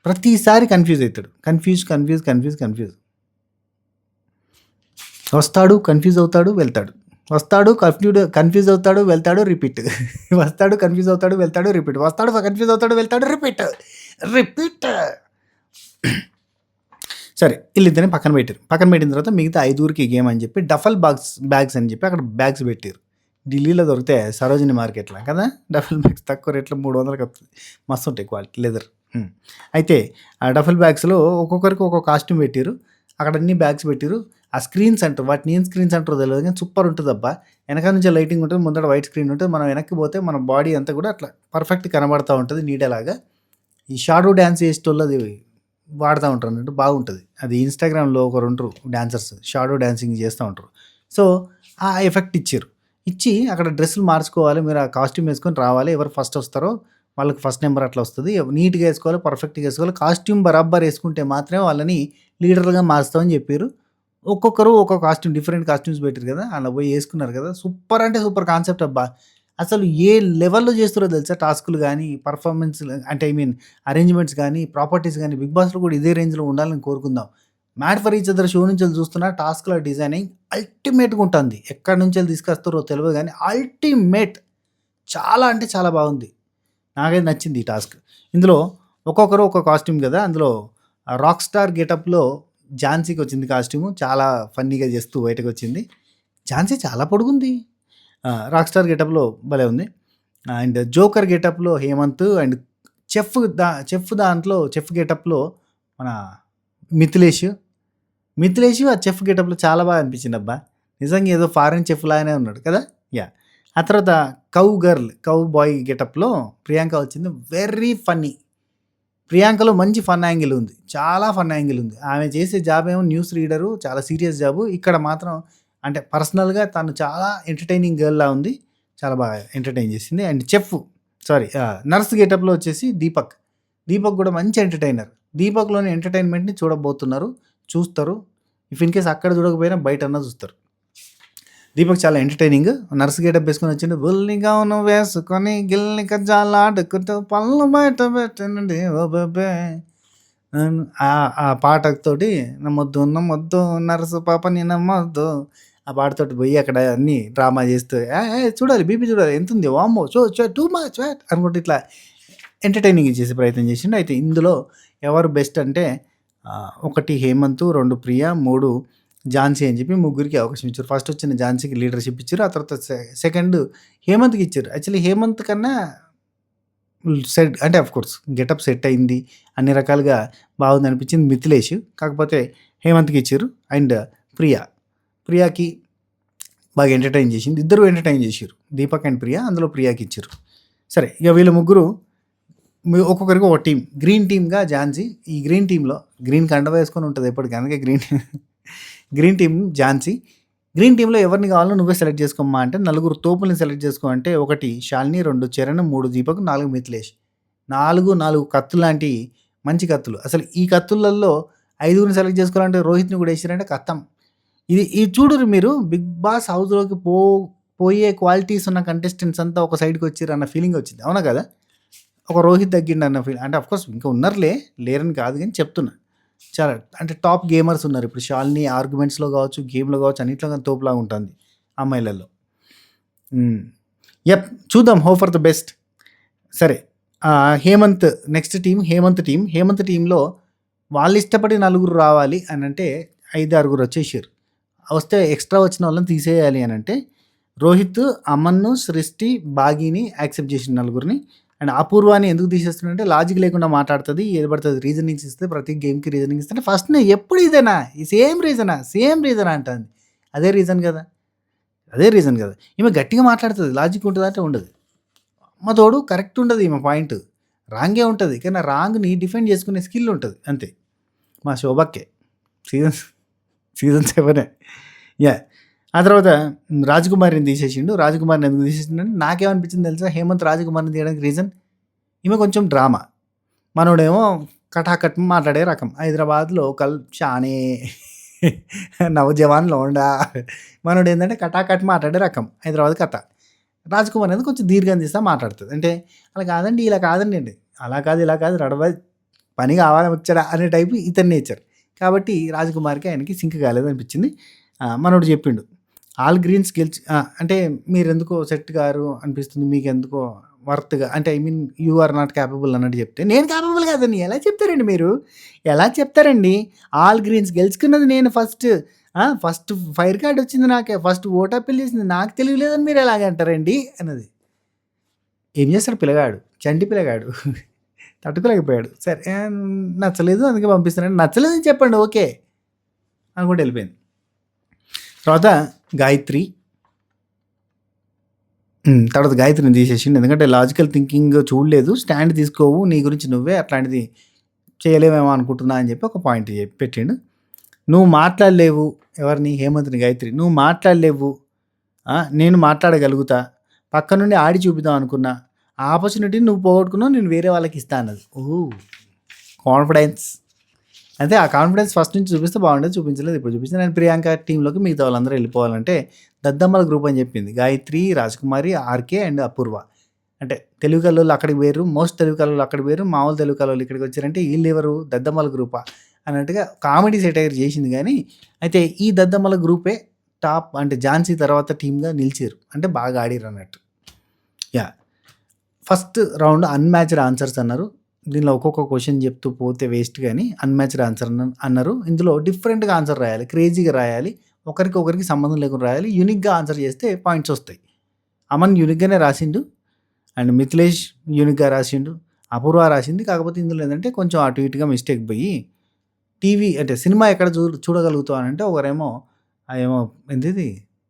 ప్రతిసారి కన్‌ఫ్యూజ్ అయితాడు. కన్‌ఫ్యూజ్. వస్తాడు, కన్‌ఫ్యూజ్ అవుతాడు, వెళ్తాడు. వస్తాడు, కన్‌ఫ్యూజ్ అవుతాడు, వెళ్తాడు, రిపీట్. వస్తాడు, కన్‌ఫ్యూజ్ అవుతాడు, వెళ్తాడు, రిపీట్. వస్తాడు, కన్‌ఫ్యూజ్ అవుతాడు, వెళ్తాడు, రిపీట్. సరే, వీళ్ళిద్దరిని పక్కన పెట్టారు. పక్కన పెట్టిన తర్వాత మిగతా 5 గేమ్ అని చెప్పి డఫల్ బ్యాగ్స్ అని చెప్పి అక్కడ బ్యాగ్స్ పెట్టారు. ఢిల్లీలో దొరుకుతాయి సరోజిని మార్కెట్‌లో కదా! డఫల్ బ్యాగ్స్ తక్కువ రేట్‌లో 300కి వస్తుంది. మస్తు ఉంటాయి క్వాలిటీ లెదర్. అయితే ఆ డఫల్ బ్యాగ్స్‌లో ఒక్కొక్కరికి ఒక్కొక్క కాస్ట్యూమ్ పెట్టిర్రు. అక్కడ అన్ని బ్యాగ్స్ పెట్టిర్రు. ఆ స్క్రీన్స్ అంటారు, వాటిని ఏం స్క్రీన్స్ అంటారో తెలియదు కానీ సూపర్ ఉంటుందబ్బా. వెనక నుంచి లైటింగ్ ఉంటుంది, ముందర వైట్ స్క్రీన్ ఉంటుంది. మనం వెనక్కి పోతే మన బాడీ అంతా కూడా అట్లా పర్ఫెక్ట్ కనబడతా ఉంటుంది నీడలాగా. ఈ షాడో డాన్స్ చేసేటోళ్ళది వాడుతూ ఉంటారు అన్నట్టు, బాగుంటుంది. అది ఇన్‌స్టాగ్రామ్‌లో ఒకరు ఉంటారు డాన్సర్స్, షాడో డాన్సింగ్ చేస్తూ ఉంటారు. సో ఆ ఎఫెక్ట్ ఇచ్చారు. ఇచ్చి అక్కడ డ్రెస్సులు మార్చుకోవాలి, మీరు ఆ కాస్ట్యూమ్ వేసుకొని రావాలి, ఎవరు ఫస్ట్ వస్తారో వాళ్ళకి ఫస్ట్ నెంబర్ అట్లా వస్తుంది, నీట్గా వేసుకోవాలి, పర్ఫెక్ట్గా వేసుకోవాలి, కాస్ట్యూమ్ బరాబర్ వేసుకుంటే మాత్రమే వాళ్ళని లీడర్గా మారుస్తామని చెప్పారు. ఒక్కొక్కరు ఒక్కొక్క కాస్ట్యూమ్, డిఫరెంట్ కాస్ట్యూమ్స్ పెట్టారు కదా, అలా పోయి వేసుకున్నారు కదా. సూపర్ అంటే సూపర్ కాన్సెప్ట్ అబ్బా. అసలు ఏ లెవెల్లో చేస్తారో తెలుసా టాస్కులు కానీ, పర్ఫార్మెన్స్ అంటే ఐ మీన్ అరేంజ్మెంట్స్ కానీ, ప్రాపర్టీస్ కానీ. బిగ్ బాస్లో కూడా ఇదే రేంజ్లో ఉండాలని కోరుకుందాం. Mad for each other show నుంచి చూస్తున్నా టాస్క్ల డిజైనింగ్ అల్టిమేట్గా ఉంటుంది. ఎక్కడి నుంచి తీసుకొస్తారో తెలియదు కానీ అల్టిమేట్, చాలా అంటే చాలా బాగుంది. నాకైతే నచ్చింది ఈ టాస్క్. ఇందులో ఒక్కొక్కరు ఒక్కొక్క కాస్ట్యూమ్ కదా. అందులో రాక్ స్టార్ గెటప్లో ఝాన్సీకి వచ్చింది కాస్ట్యూము. చాలా ఫన్నీగా చేస్తూ బయటకు వచ్చింది. ఝాన్సీ చాలా పొడుగుంది. రాక్ స్టార్ గెటప్లో భలే ఉంది. అండ్ జోకర్ గెటప్లో హేమంత్, అండ్ చెఫ్ గెటప్లో మన మిథిలేష్ ఆ చెఫ్ గెటప్లో చాలా బాగా అనిపించింది అబ్బా. నిజంగా ఏదో ఫారెన్ చెఫ్ లాగానే ఉన్నాడు కదా. యా. ఆ తర్వాత కౌ బాయ్ గెటప్లో ప్రియాంక వచ్చింది. Very funny. ప్రియాంకలో మంచి ఫన్ యాంగిల్ ఉంది, చాలా ఫన్ యాంగిల్ ఉంది. ఆమె చేసే జాబ్ ఏమో న్యూస్ రీడరు, చాలా సీరియస్ జాబు. ఇక్కడ మాత్రం అంటే పర్సనల్గా తను చాలా ఎంటర్టైనింగ్ గర్ల్లా ఉంది, చాలా బాగా ఎంటర్టైన్ చేసింది. అండ్ నర్స్ గెటప్లో వచ్చేసి దీపక్ కూడా మంచి ఎంటర్టైనర్. దీపక్లోని ఎంటర్టైన్మెంట్ని చూస్తారు. ఇఫ్ ఇన్ కేస్ అక్కడ చూడకపోయినా బయట అన్నా చూస్తారు. దీపక్ చాలా ఎంటర్టైనింగ్. నర్స్ గెటప్ వేసుకొని వచ్చిండు. బుల్లిగా వేసుకొని గిల్ని కజ్జాలు ఆడుకుంటూ పళ్ళు బయట పెట్టండి ఓ బేబే. ఆ పాటతోటి నమ్మొద్దు నర్సు పాప నీ నమ్మొద్దు, ఆ పాటతోటి పోయి అక్కడ అన్ని డ్రామా చేస్తూ చూడాలి, బీపీ చూడాలి, ఎంత ఉంది వామ్మో టూ మచ్ అనుకుంటే ఇట్లా ఎంటర్టైనింగ్ చేసే ప్రయత్నం చేసిండు. అయితే ఇందులో ఎవరు బెస్ట్ అంటే 1 హేమంత్, 2 ప్రియ, 3 ఝాన్సీ అని చెప్పి ముగ్గురికి అవకాశం ఇచ్చారు. ఫస్ట్ వచ్చిన ఝాన్సీకి లీడర్షిప్ ఇచ్చారు. ఆ తర్వాత సెకండ్ హేమంత్కి ఇచ్చారు. యాక్చువల్లీ హేమంత్ కన్నా సెట్ అంటే అఫ్కోర్స్ గెటప్ సెట్ అయింది, అన్ని రకాలుగా బాగుంది అనిపించింది మిథిలేష్. కాకపోతే హేమంత్కి ఇచ్చారు. అండ్ ప్రియాకి బాగా ఎంటర్టైన్ చేసింది. ఇద్దరు ఎంటర్టైన్ చేశారు, దీపక్ అండ్ ప్రియా. అందులో ప్రియాకి ఇచ్చారు. సరే, ఇక వీళ్ళ ముగ్గురు ఒక్కొక్కరికి ఒక టీం. గ్రీన్ టీమ్గా ఝాన్సీ. ఈ గ్రీన్ టీంలో గ్రీన్ కండవ వేసుకొని ఉంటుంది ఎప్పటికీ, అందుకే గ్రీన్ టీం ఝాన్సీ. గ్రీన్ టీంలో ఎవరిని కావాలో నువ్వే సెలెక్ట్ చేసుకోమ్మా అంటే 4 తోపుల్ని సెలెక్ట్ చేసుకో అంటే 1 శాలిని, 2 చరణ్, 3 దీపక్, 4 మిథిలేష్. 4 కత్తులు లాంటి మంచి కత్తులు. అసలు ఈ కత్తులలో 5గురిని సెలెక్ట్ చేసుకోవాలంటే రోహిత్ని కూడా వేసారంటే కత్తం. ఇది చూడురు మీరు, బిగ్ బాస్ హౌస్లోకి పోయే క్వాలిటీస్ ఉన్న కంటెస్టెంట్స్ అంతా ఒక సైడ్కి వచ్చారు అన్న ఫీలింగ్ వచ్చింది. అవునా కదా. ఒక రోహిత్ తగ్గిండు అన్న ఫీల్. అంటే అఫ్కోర్స్ ఇంకా ఉన్నారులే, లేరని కాదు కానీ చెప్తున్నా. చాలా అంటే టాప్ గేమర్స్ ఉన్నారు ఇప్పుడు. శాలిని ఆర్గ్యుమెంట్స్లో కావచ్చు, గేమ్లో కావచ్చు, అన్నింటిలో కానీ తోపులాగా ఉంటుంది అమ్మాయిలలో. చూద్దాం, హోప్ ఫర్ ద బెస్ట్. సరే, హేమంత్ నెక్స్ట్ టీం. హేమంత్ టీంలో వాళ్ళు ఇష్టపడి 4 రావాలి అని అంటే 5-6 వచ్చేసారు. వస్తే ఎక్స్ట్రా వచ్చిన వాళ్ళని తీసేయాలి అని అంటే రోహిత్, అమన్ను, సృష్టి, బాగీని యాక్సెప్ట్ చేసిన 4. అండ్ అపూర్వాని ఎందుకు తీసేస్తున్నాడంటే లాజిక్ లేకుండా మాట్లాడుతుంది, ఏది పడుతుంది రీజనింగ్స్ ఇస్తే, ప్రతి గేమ్కి రీజనింగ్ ఇస్తే ఫస్ట్ ఎప్పుడు ఇదేనా, ఈ సేమ్ రీజనా అంటుంది. అదే రీజన్ కదా. ఈమె గట్టిగా మాట్లాడుతుంది, లాజిక్ ఉంటుంది అంటే ఉండదు. మా తోడు కరెక్ట్ ఉండదు, ఈమె పాయింట్ రాంగే ఉంటుంది, కానీ రాంగ్ని డిఫెండ్ చేసుకునే స్కిల్ ఉంటుంది అంతే. మా శోభక్కే సీజన్ 7 యాహ్! ఆ తర్వాత రాజకుమారిని తీసేసిండు. రాజకుమారిని ఎందుకు తీసేసిండంటే నాకేమనిపించింది తెలుసా? హేమంత్ రాజకుమారిని తీయడానికి రీజన్ ఈమె కొంచెం డ్రామా. మనోడేమో కటాకట్ మాట్లాడే రకం. హైదరాబాద్‌లో చానే నవజవాన్ లౌండా. మనోడేందంటే కటాకట్ మాట్లాడే రకం. హైదరాబాద్ కథ. రాజ్‌కుమార్ అనేది కొంచెం దీర్ఘం తీస్తా మాట్లాడుతది. అంటే అలా కాదండి, ఇలా కాదండి అండి. అలా కాదు, ఇలా కాదు పని కావాలా ముచ్చట అనే టైపు ఇతని నేచర్. కాబట్టి రాజకుమార్‌కి ఆయనకి సింక్ కాలేదనిపించింది. మనోడు చెప్పిండు. ఆల్ గ్రీన్స్ అంటే మీరెందుకో సెట్ గారు అనిపిస్తుంది. మీకెందుకో వర్త్‌గా అంటే I mean you are not capable అన్నట్టు చెప్తే, నేను కేపబుల్ కాదని ఎలా చెప్తారండి మీరు? ఎలా చెప్తారండి? ఆల్ గ్రీన్స్ గెలుచుకున్నది నేను ఫస్ట్. ఫస్ట్ ఫైర్ కార్డ్ వచ్చింది నాకే. ఫస్ట్ ఓట్ అప్పీల్ చేసింది నాకు తెలియలేదని మీరు ఎలాగ అంటారండి అన్నది. ఏం చేస్తాడు పిల్లగాడు? చంటి పిల్లగాడు. తట్టుకోలేకపోయాడు. సరే నచ్చలేదు అందుకే పంపిస్తున్నాను. నచ్చలేదని చెప్పండి ఓకే అనుకుంటూ వెళ్ళిపోయింది. తర్వాత గాయత్రి తర్వాత గాయత్రిని తీసేసిండు. ఎందుకంటే లాజికల్ థింకింగ్ చూడలేదు. స్టాండ్ తీసుకోవు. నీ గురించి నువ్వే అట్లాంటిది చేయలేమేమో అనుకుంటున్నా అని చెప్పి ఒక పాయింట్ పెట్టిండు. నువ్వు మాట్లాడలేవు. ఎవరిని? హేమంత్‌ని, గాయత్రి. నువ్వు మాట్లాడలేవు. నేను మాట్లాడగలుగుతా. పక్క నుండి ఆడి చూపిద్దాం అనుకున్నా. ఆ ఆపర్చునిటీని నువ్వు పోగొట్టుకున్నావు. నేను వేరే వాళ్ళకి ఇస్తా అన్నది. కాన్ఫిడెన్స్. అంటే ఆ కాన్ఫిడెన్స్ ఫస్ట్ నుంచి చూపిస్తే బాగుండేది. చూపించలేదు. ఇప్పుడు చూపించింది. నేను ప్రియాంక టీంలోకి మిగతా వాళ్ళందరూ వెళ్ళిపోవాలంటే దద్దమ్మల గ్రూప్ అని చెప్పింది. గాయత్రి, రాజకుమారి, ఆర్కే అండ్ అపూర్వ. అంటే తెలుగు కల్లోళ్ళు అక్కడికి పోయారు. మోస్ట్ తెలుగు కల్లోళ్ళు అక్కడికి పోయారు. మామూలు తెలుగు కల్లోళ్ళు ఇక్కడికి వచ్చారంటే వీళ్ళెవరు? దద్దమ్మల గ్రూపా అన్నట్టుగా కామెడీ సెటైర్ చేసింది. కానీ అయితే ఈ దద్దమ్మల గ్రూపే టాప్ అంటే ఝాన్సీ తర్వాత టీమ్‌గా నిలిచారు. అంటే బాగా ఆడిర్రు అన్నట్టు. Yeah! First round unmatched answers అన్నారు. దీనిలో ఒక్కొక్క క్వెషన్ చెప్తూ పోతే వేస్ట్ గానీ అన్‌మ్యాచ్డ్ ఆన్సర్ అన్నారు. ఇందులో డిఫరెంట్‌గా ఆన్సర్ రాయాలి. క్రేజీగా రాయాలి. ఒకరికి సంబంధం లేకుండా రాయాలి. యూనిక్‌గా ఆన్సర్ చేస్తే పాయింట్స్ వస్తాయి. అమన్ యూనిక్‌గానే రాసిండు. అండ్ మిథిలేష్ యూనిక్‌గా రాసిండు. అపూర్వ రాసింది. కాకపోతే ఇందులో ఏందంటే కొంచెం అటు ఇటుగా మిస్టేక్ పోయి టీవీ అంటే సినిమా ఎక్కడ చూడగలుగుతావు అనంటే ఒకరేమో ఏమో ఏంటిది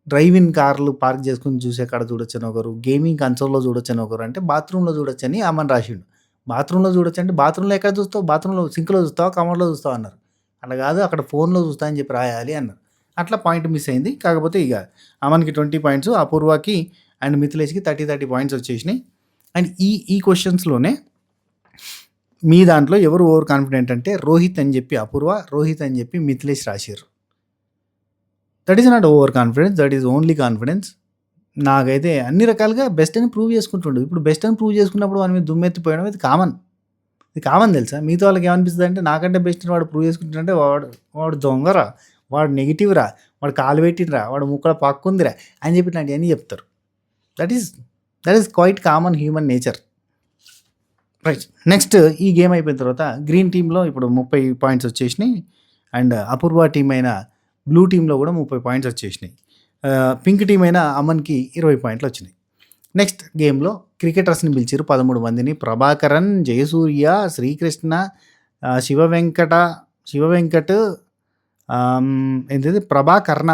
డ్రైవ్ ఇన్ కార్లు పార్క్ చేసుకొని చూసే కాడ చూడొచ్చని ఒకరు, గేమింగ్ కన్సోల్‌లో చూడొచ్చని ఒకరు, అంటే బాత్రూమ్‌లో చూడొచ్చని అమన్ రాసిండు. బాత్రూమ్‌లో చూడొచ్చు అంటే బాత్రూమ్‌లో ఎక్కడ చూస్తావు? బాత్రూమ్‌లో సింక్‌లో చూస్తావా? కమోడ్‌లో చూస్తావా? అన్నారు. అట్లా కాదు అక్కడ ఫోన్‌లో చూస్తా అని చెప్పి రాయాలి అన్నారు. అట్లా పాయింట్ మిస్ అయింది. కాకపోతే ఇక అమన్‌కి 20 పాయింట్స్, అపూర్వకి అండ్ మిథిలేష్‌కి 30 పాయింట్స్ వచ్చేసినాయి. అండ్ ఈ క్వెషన్స్‌లోనే మీ దాంట్లో ఎవరు ఓవర్ కాన్ఫిడెంట్ అంటే రోహిత్ అని చెప్పి అపూర్వ, రోహిత్ అని చెప్పి మిథిలేష్ రాసిర్రు. That is not over confidence. That is only confidence. నాకైతే అన్ని రకాలుగా బెస్ట్ అని ప్రూవ్ చేసుకుంటుండు. ఇప్పుడు బెస్ట్ అని ప్రూవ్ చేసుకున్నప్పుడు వాని మీద దుమ్మెత్తిపోయడం ఇది కామన్. ఇది కామన్ తెలుసా? మిగతా వాళ్ళకి ఏమనిపిస్తుంది అంటే నాకంటే బెస్ట్ అని వాడు ప్రూవ్ చేసుకుంటుంటే వాడు దొంగరా, వాడు నెగిటివ్‌రా, వాడు కాలు పెట్టిండ్రా, వాడు ముక్కల పక్కుందిరా అని చెప్పి ఇట్లాంటివన్నీ చెప్తారు. That is quite common human nature. Right. Next ఈ గేమ్ అయిపోయిన తర్వాత గ్రీన్ టీమ్‌లో ఇప్పుడు 30 పాయింట్స్ వచ్చేసినాయి. అండ్ అపూర్వ టీమ్ అయిన బ్లూ టీమ్‌లో కూడా 30 పాయింట్స్ వచ్చేసినాయి. పింక్ టీమ్ అయిన అమన్‌కి 20 పాయింట్లు వచ్చినాయి. నెక్స్ట్ గేమ్‌లో క్రికెటర్స్‌ని పిలిచిర్రు 13 మందిని. ప్రభాకరన్, జయసూర్య, శ్రీకృష్ణ, శివ వెంకట్, ఏంటిది ప్రభాకర్ణ,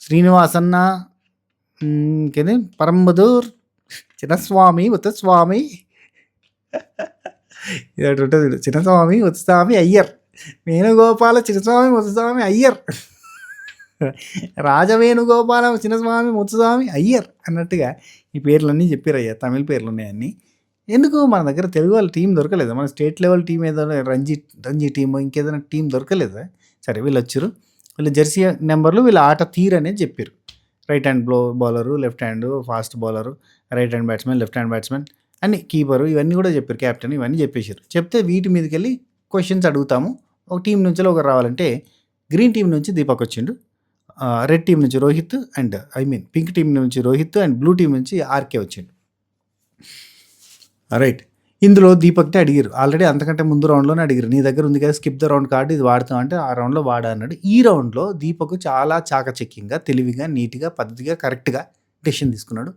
శ్రీనివాసన్న, ఇంకేంది పరంబదూర్, చిన్నస్వామి, ముత్తుస్వామి, ఇదొకటి ఉంటుంది చూడు. చిన్నస్వామి, ముత్తుస్వామి, అయ్యర్, వేణుగోపాల, చిన్నస్వామి, ముత్తుస్వామి, అయ్యర్, రాజవేణుగోపాల, చిన్నస్వామి, ముత్తుస్వామి, అయ్యర్ అన్నట్టుగా ఈ పేర్లన్నీ చెప్పారయ్యా. తమిళ పేర్లు ఉన్నాయన్నీ. ఎందుకు మన దగ్గర తెలుగు వాళ్ళ టీం దొరకలేదా? మన స్టేట్ లెవెల్ టీం ఏదైనా రంజీ టీమ్ ఇంకేదైనా టీం దొరకలేదా? సరే వీళ్ళు వచ్చారు. వీళ్ళ జెర్సీ నెంబర్లు వీళ్ళ ఆట తీరు అనేది చెప్పారు. Right hand bowler, left hand fast bowler, right hand batsmen, left hand batsmen అన్ని, కీపరు ఇవన్నీ కూడా చెప్పారు. క్యాప్టెన్ ఇవన్నీ చెప్పేశారు. చెప్తే వీటి మీదకి వెళ్ళి క్వశ్చన్స్ అడుగుతాము. ఒక టీం నుంచి ఒకరు రావాలంటే గ్రీన్ టీం నుంచి దీపక్ వచ్చిండు. రెడ్ టీం నుంచి రోహిత్ అండ్ పింక్ టీం నుంచి రోహిత్ అండ్ బ్లూ టీం నుంచి ఆర్కే వచ్చిండు. రైట్. ఇందులో దీపక్ని అడిగారు. ఆల్రెడీ అంతకంటే ముందు రౌండ్లోనే అడిగారు. నీ దగ్గర ఉంది కదా స్కిప్ ద రౌండ్ కార్డు, ఇది వాడతాం అంటే ఆ రౌండ్లో వాడా అన్నాడు. ఈ రౌండ్లో దీపక్ చాలా చాకచక్యంగా, తెలివిగా, నీట్గా, పద్ధతిగా, కరెక్ట్గా డెసిషన్ తీసుకున్నాడు.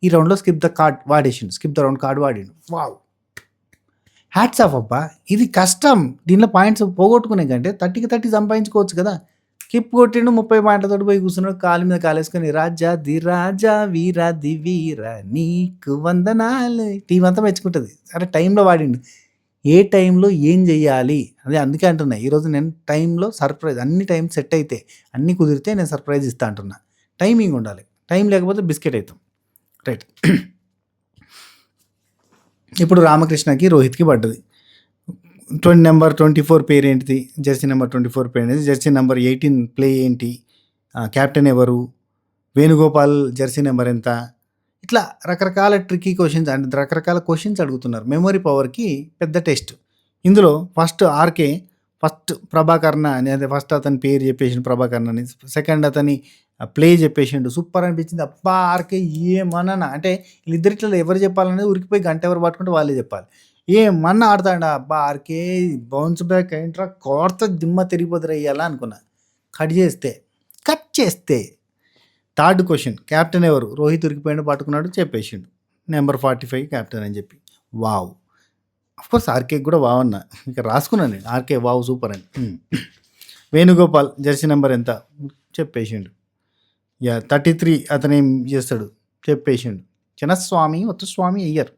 ఈ రౌండ్లో స్కిప్ ద కార్డ్ వాడేసిండు. స్కిప్ ద రౌండ్ కార్డు వాడిండు. వావ్, హ్యాట్స్ ఆఫ్ అబ్బా. ఇది కష్టం. దీనిలో పాయింట్స్ పోగొట్టుకునే కంటే 30 సంపాదించుకోవచ్చు కదా. స్కిప్ కొట్టిండు, 30 పాయింట్లతో పోయి కూర్చున్నాడు. కాలు మీద కాలేసుకొని రాజా ది రాజా వీరాది వీర నీకు వందనాలు టీం అంతా మెచ్చుకుంటుంది. సరే టైంలో వాడిండు. ఏ టైంలో ఏం చేయాలి అదే అందుకే అంటున్నా ఈరోజు నేను టైంలో సర్ప్రైజ్ అన్ని టైం సెట్ అయితే అన్నీ కుదిరితే నేను సర్ప్రైజ్ ఇస్తా అంటున్నా. టైమింగ్ ఉండాలి. టైం లేకపోతే బిస్కెట్ అవుతాం. రైట్. ఇప్పుడు రామకృష్ణకి రోహిత్కి పడ్డది. నెంబర్ 24 పేరేంటిది, జెర్సీ నెంబర్ 24 పేరేంటిది, జెర్సీ నెంబర్ 18 ప్లే ఏంటి, కెప్టెన్ ఎవరు, వేణుగోపాల్ జెర్సీ నెంబర్ ఎంత, ఇట్లా రకరకాల ట్రిక్కీ క్వశ్చన్స్ అంటే రకరకాల క్వశ్చన్స్ అడుగుతున్నారు. మెమొరీ పవర్కి పెద్ద టెస్ట్. ఇందులో ఫస్ట్ ఆర్కే ఫస్ట్ ప్రభాకర్ణ అని అదే ఫస్ట్ అతని పేరు చెప్పేసిండు ప్రభాకర్ణ అని, సెకండ్ అతని ప్లే చెప్పేసిండు, సూపర్ అనిపించింది. అబ్బా ఆర్కే ఏమన్నా అంటే వీళ్ళిద్దరిట్లో ఎవరు చెప్పాలనేది ఉరికిపోయి గంట ఎవరు పట్టుకుంటే వాళ్ళే చెప్పాలి. ఏమన్నా ఆడతాడా అబ్బా ఆర్కే బౌన్స్ బ్యాక్ ఏంట్రా కోర్త దిమ్మ తిరిగిపోతారు అయ్యాలా అనుకున్నా. కట్ చేస్తే థర్డ్ క్వశ్చన్ కెప్టెన్ ఎవరు, రోహిత్ ఉరికిపోయిండు పట్టుకున్నాడు చెప్పేసిండు నెంబర్ 45 కెప్టెన్ అని చెప్పి. వావ్, అఫ్కోర్స్ ఆర్కే కూడా వావ్ అన్న, ఇక రాసుకున్నాను నేను ఆర్కే వావ్ సూపర్ అని. వేణుగోపాల్ జెర్సీ నెంబర్ ఎంత చెప్పేసిండు. 33 అతను ఏం చేస్తాడు చెప్పేసిండు. చిన్నస్వామి ఒత్తుస్వామి అయ్యర్.